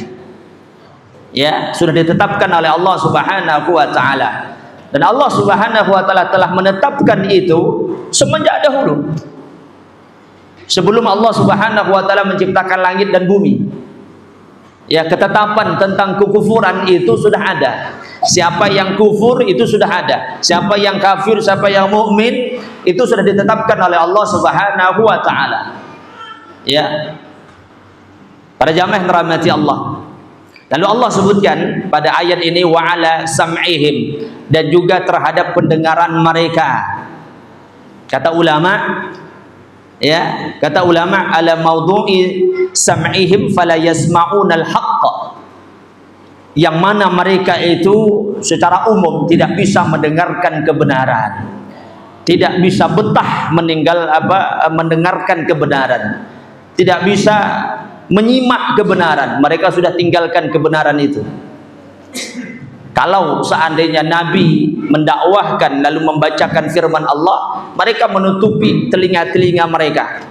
Ya, sudah ditetapkan oleh Allah Subhanahu wa taala. Dan Allah Subhanahu wa taala telah menetapkan itu semenjak dahulu. Sebelum Allah Subhanahu wa taala menciptakan langit dan bumi. Ya, ketetapan tentang kekufuran itu sudah ada. Siapa yang kufur itu sudah ada. Siapa yang kafir, siapa yang mukmin itu sudah ditetapkan oleh Allah Subhanahu wa taala. Ya. Para jamaah yang dirahmati Allah. Lalu Allah sebutkan pada ayat ini wa ala sam'ihim, dan juga terhadap pendengaran mereka. Kata ulama, ya, kata ulama ala maudhu'i sam'ihim fala yasma'unal haqq, yang mana mereka itu secara umum tidak bisa mendengarkan kebenaran, tidak bisa betah mendengarkan kebenaran, tidak bisa menyimak kebenaran. Mereka sudah tinggalkan kebenaran itu. Kalau seandainya Nabi mendakwahkan lalu membacakan firman Allah, mereka menutupi telinga-telinga mereka.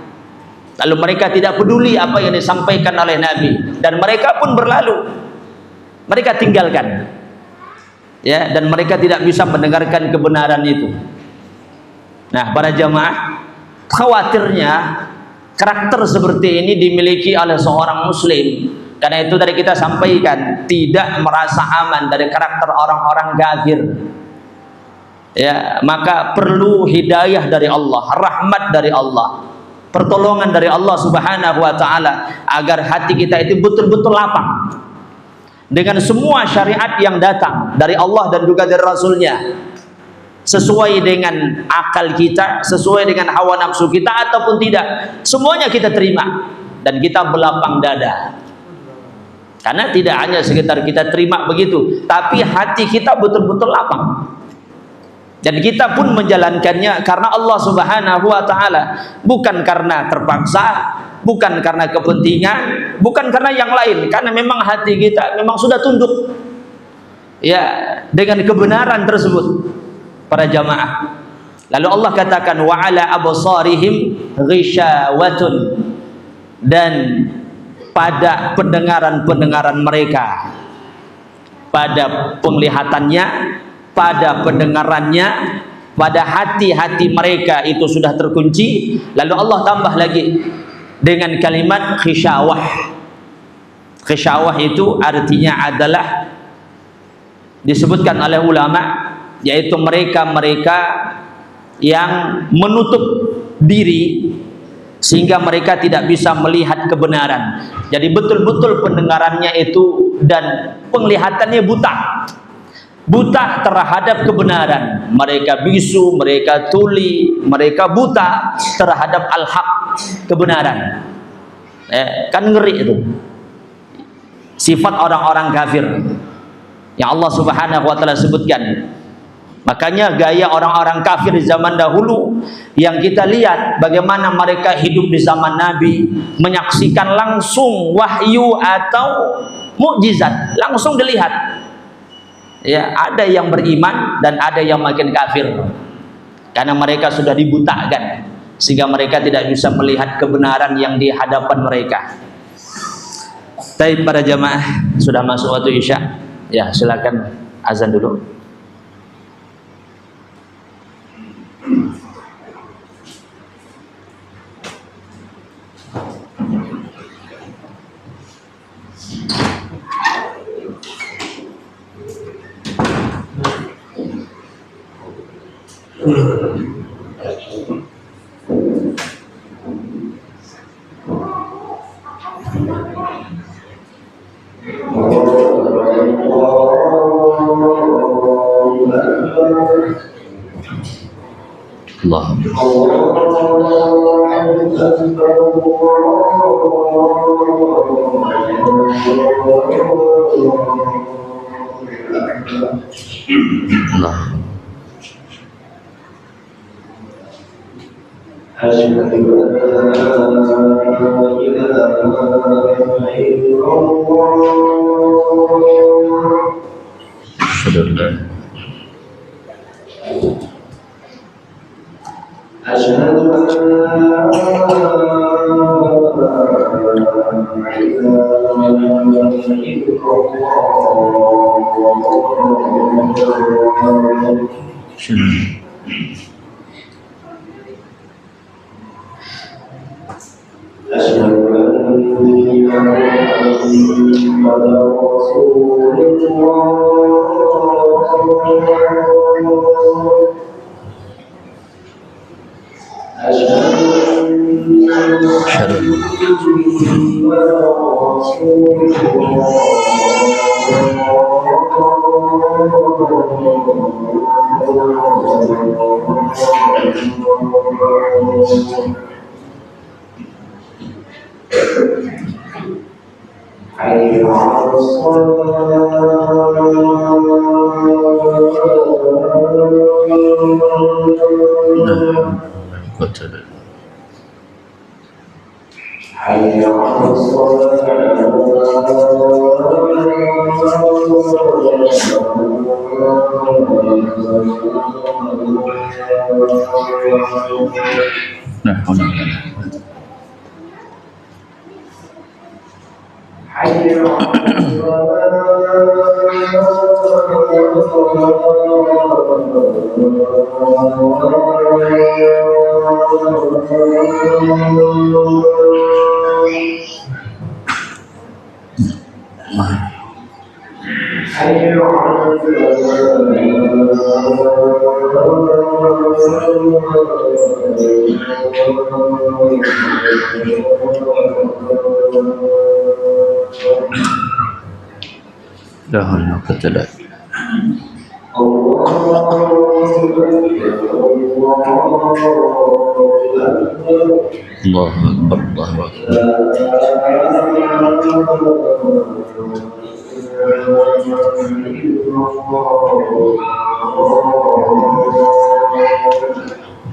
Lalu mereka tidak peduli apa yang disampaikan oleh Nabi, dan mereka pun berlalu. Mereka tinggalkan. Ya, dan mereka tidak bisa mendengarkan kebenaran itu. Nah, para jamaah, khawatirnya karakter seperti ini dimiliki oleh seorang muslim. Karena itu tadi kita sampaikan, tidak merasa aman dari karakter orang-orang kafir. Ya, maka perlu hidayah dari Allah, rahmat dari Allah, pertolongan dari Allah Subhanahu wa taala, agar hati kita itu betul-betul lapang dengan semua syariat yang datang dari Allah dan juga dari Rasulnya, sesuai dengan akal kita, sesuai dengan hawa nafsu kita ataupun tidak, semuanya kita terima dan kita berlapang dada. Karena tidak hanya sekitar kita terima begitu, tapi hati kita betul-betul lapang. Dan kita pun menjalankannya karena Allah Subhanahu wa taala, bukan karena terpaksa, bukan karena kepentingan, bukan karena yang lain, karena memang hati kita memang sudah tunduk ya dengan kebenaran tersebut. Para jamaah, lalu Allah katakan wa ala absarihim ghisyawatun, dan pada pendengaran mereka, pada penglihatannya, pada pendengarannya, pada hati-hati mereka itu sudah terkunci. Lalu Allah tambah lagi dengan kalimat khisyawah. Khisyawah itu artinya adalah, disebutkan oleh ulama, yaitu mereka-mereka yang menutup diri sehingga mereka tidak bisa melihat kebenaran. Jadi betul-betul pendengarannya itu dan penglihatannya buta. Buta terhadap kebenaran. Mereka bisu, mereka tuli, mereka buta terhadap al-haq, kebenaran. Kan ngeri itu. Sifat orang-orang kafir yang Allah Subhanahu wa taala sebutkan. Makanya gaya orang-orang kafir di zaman dahulu yang kita lihat bagaimana mereka hidup di zaman Nabi, menyaksikan langsung wahyu atau mukjizat, langsung dilihat. Ya, ada yang beriman dan ada yang makin kafir. Karena mereka sudah dibutakan sehingga mereka tidak bisa melihat kebenaran yang di hadapan mereka. Baik para jamaah, sudah masuk waktu Isya. Ya, silakan azan dulu.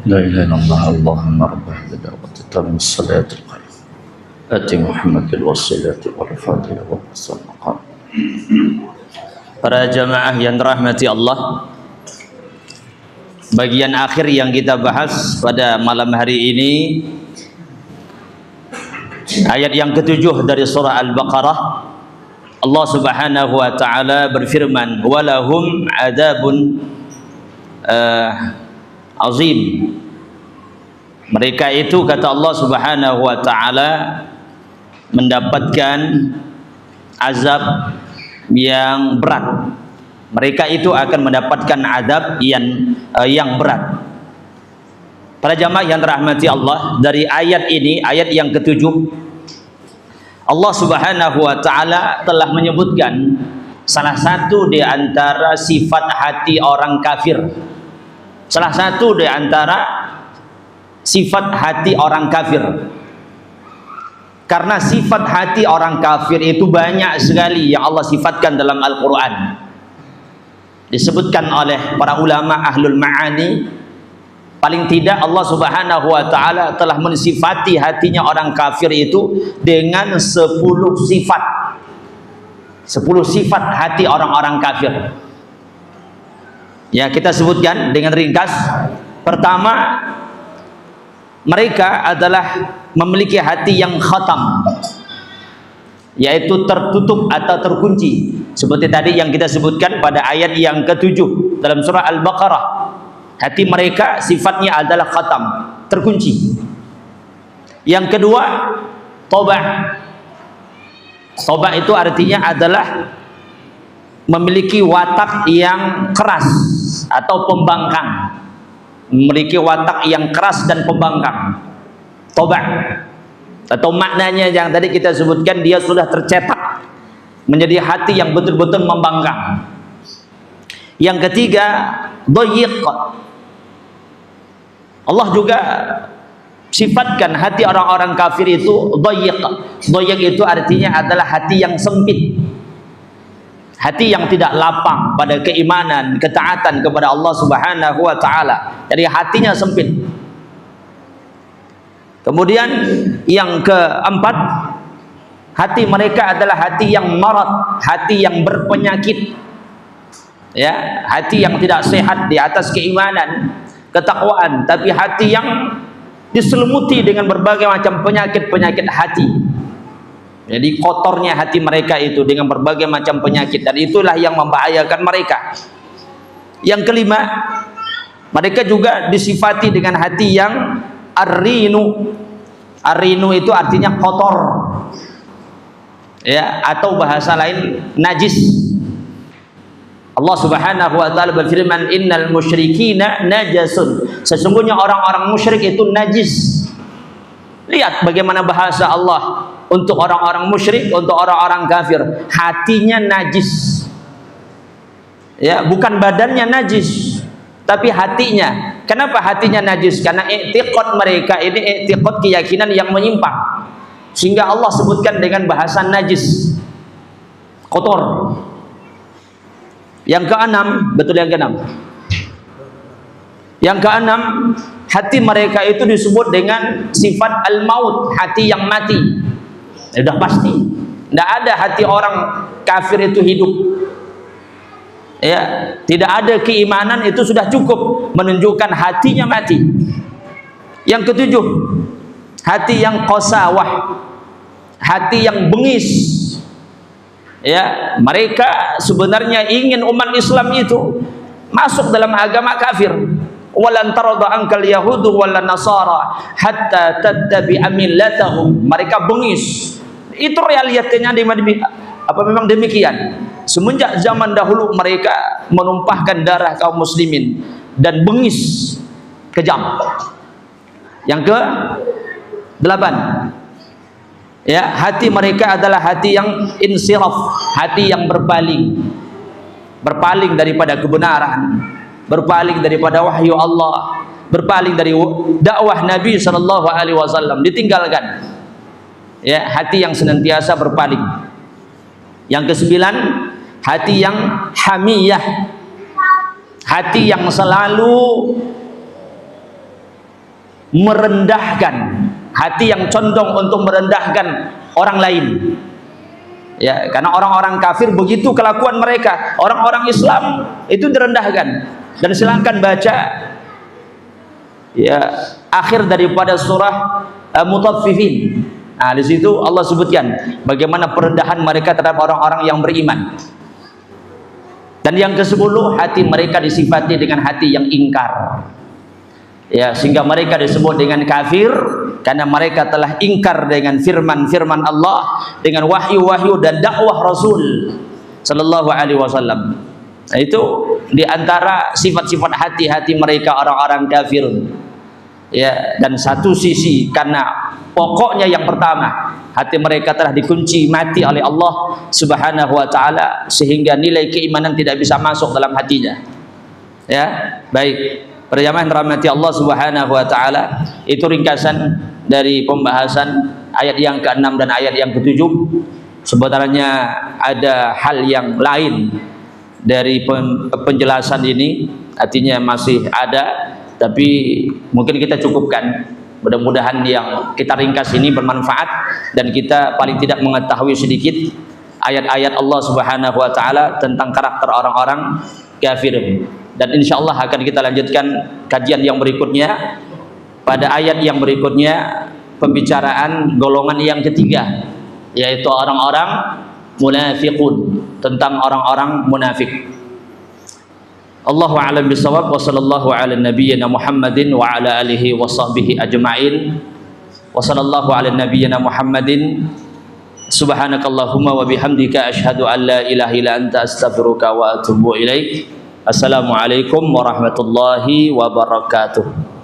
لا إله إلا الله اللهم رب هذه الدعوة التامة الصلاة القائمة آت محمد الوسيلة والفضيلة وحسن المقام. Para jamaah yang dirahmati Allah, bagian akhir yang kita bahas pada malam hari ini ayat yang ketujuh dari surah Al-Baqarah. Allah Subhanahu wa taala berfirman, walahum adzabun azim. Mereka itu, kata Allah Subhanahu wa taala, mendapatkan azab yang berat. Mereka itu akan mendapatkan azab yang berat. Para jamaah yang dirahmati Allah, dari ayat ini, ayat yang ke-7, Allah Subhanahu wa taala telah menyebutkan salah satu di antara sifat hati orang kafir. Salah satu di antara sifat hati orang kafir. Karena sifat hati orang kafir itu banyak sekali yang Allah sifatkan dalam Al-Quran. Disebutkan oleh para ulama ahlul ma'ani, paling tidak Allah Subhanahu wa taala telah mensifati hatinya orang kafir itu dengan 10 sifat. 10 sifat hati orang-orang kafir. Ya, kita sebutkan dengan ringkas. Pertama, mereka adalah memiliki hati yang khatam, yaitu tertutup atau terkunci, seperti tadi yang kita sebutkan pada ayat yang ke-7 dalam surah Al-Baqarah. Hati mereka sifatnya adalah khatam, terkunci. Yang kedua, toba. Toba itu artinya adalah memiliki watak yang keras atau pembangkang, memiliki watak yang keras dan pembangkang. Toba, atau maknanya yang tadi kita sebutkan, dia sudah tercetak menjadi hati yang betul-betul membangkang. Yang ketiga, doyiq. Allah juga sifatkan hati orang-orang kafir itu doyiq. Doyiq itu artinya adalah hati yang sempit, hati yang tidak lapang pada keimanan, ketaatan kepada Allah Subhanahu wa taala. Jadi hatinya sempit. Kemudian yang keempat, hati mereka adalah hati yang marad, hati yang berpenyakit. Ya, hati yang tidak sehat di atas keimanan, ketakwaan, tapi hati yang diselimuti dengan berbagai macam penyakit-penyakit hati. Jadi kotornya hati mereka itu dengan berbagai macam penyakit, dan itulah yang membahayakan mereka. Yang kelima, mereka juga disifati dengan hati yang ar-rinu. Ar-rinu itu artinya kotor, ya, atau bahasa lain najis. Allah Subhanahu wa taala berfirman, innal musyrikina najasun. Sesungguhnya orang-orang musyrik itu najis. Lihat bagaimana bahasa Allah untuk orang-orang musyrik, untuk orang-orang kafir. Hatinya najis. Ya, bukan badannya najis, tapi hatinya. Kenapa hatinya najis? Karena i'tiqad mereka ini i'tiqad keyakinan yang menyimpang, sehingga Allah sebutkan dengan bahasa najis, kotor. Yang keenam, betul yang keenam. Yang keenam, hati mereka itu disebut dengan sifat al-maut, hati yang mati. Sudah pasti. Tidak ada hati orang kafir itu hidup. Ya, tidak ada keimanan, itu sudah cukup menunjukkan hatinya mati. Yang ketujuh, hati yang qasawah, hati yang bengis. Ya, mereka sebenarnya ingin umat Islam itu masuk dalam agama kafir. Walan tarada ankal yahudu walan nasara hatta tattabi'a millatahum. Mereka bengis. Itu realitanya memang demikian. Semenjak zaman dahulu mereka menumpahkan darah kaum muslimin dan bengis, kejam. Yang ke-8, ya, hati mereka adalah hati yang insiraf, hati yang berpaling daripada kebenaran, berpaling daripada wahyu Allah, berpaling dari dakwah Nabi sallallahu alaihi wasallam, ditinggalkan. Ya, hati yang senantiasa berpaling. Yang ke-9, hati yang hamiyah, hati yang selalu merendahkan, hati yang condong untuk merendahkan orang lain. Ya, karena orang-orang kafir begitu kelakuan mereka. Orang-orang Islam itu direndahkan. Dan silakan baca ya akhir daripada surah Mutaffifin. Nah, di situ Allah sebutkan bagaimana perendahan mereka terhadap orang-orang yang beriman. Dan yang ke-10, hati mereka disifati dengan hati yang ingkar. Ya, sehingga mereka disebut dengan kafir karena mereka telah ingkar dengan firman-firman Allah, dengan wahyu-wahyu dan dakwah Rasul sallallahu alaihi wasallam. Nah, itu di antara sifat-sifat hati-hati mereka orang-orang kafir. ya, dan satu sisi karena pokoknya yang pertama, hati mereka telah dikunci mati oleh Allah Subhanahu wa taala sehingga nilai keimanan tidak bisa masuk dalam hatinya. Ya, baik. Para jamaah yang dirahmati Allah Subhanahu wa taala, itu ringkasan dari pembahasan ayat yang ke-6 dan ayat yang ke-7. Sebenarnya ada hal yang lain dari penjelasan ini, artinya masih ada, tapi mungkin kita cukupkan. Mudah-mudahan yang kita ringkas ini bermanfaat dan kita paling tidak mengetahui sedikit ayat-ayat Allah Subhanahu wa taala tentang karakter orang-orang kafir. Dan insyaallah akan kita lanjutkan kajian yang berikutnya pada ayat yang berikutnya, pembicaraan golongan yang ketiga, yaitu orang-orang munafiqun, tentang orang-orang munafik. Allahu a'lam bishawab wa sallallahu ala nabiyyina Muhammadin wa ala alihi wa sahbihi ajma'in. Wa sallallahu ala nabiyyina Muhammadin. Subhanakallahumma wa bihamdika asyhadu an la ilaha illa anta astaghfiruka wa atubu ilaik. Assalamualaikum warahmatullahi wabarakatuh.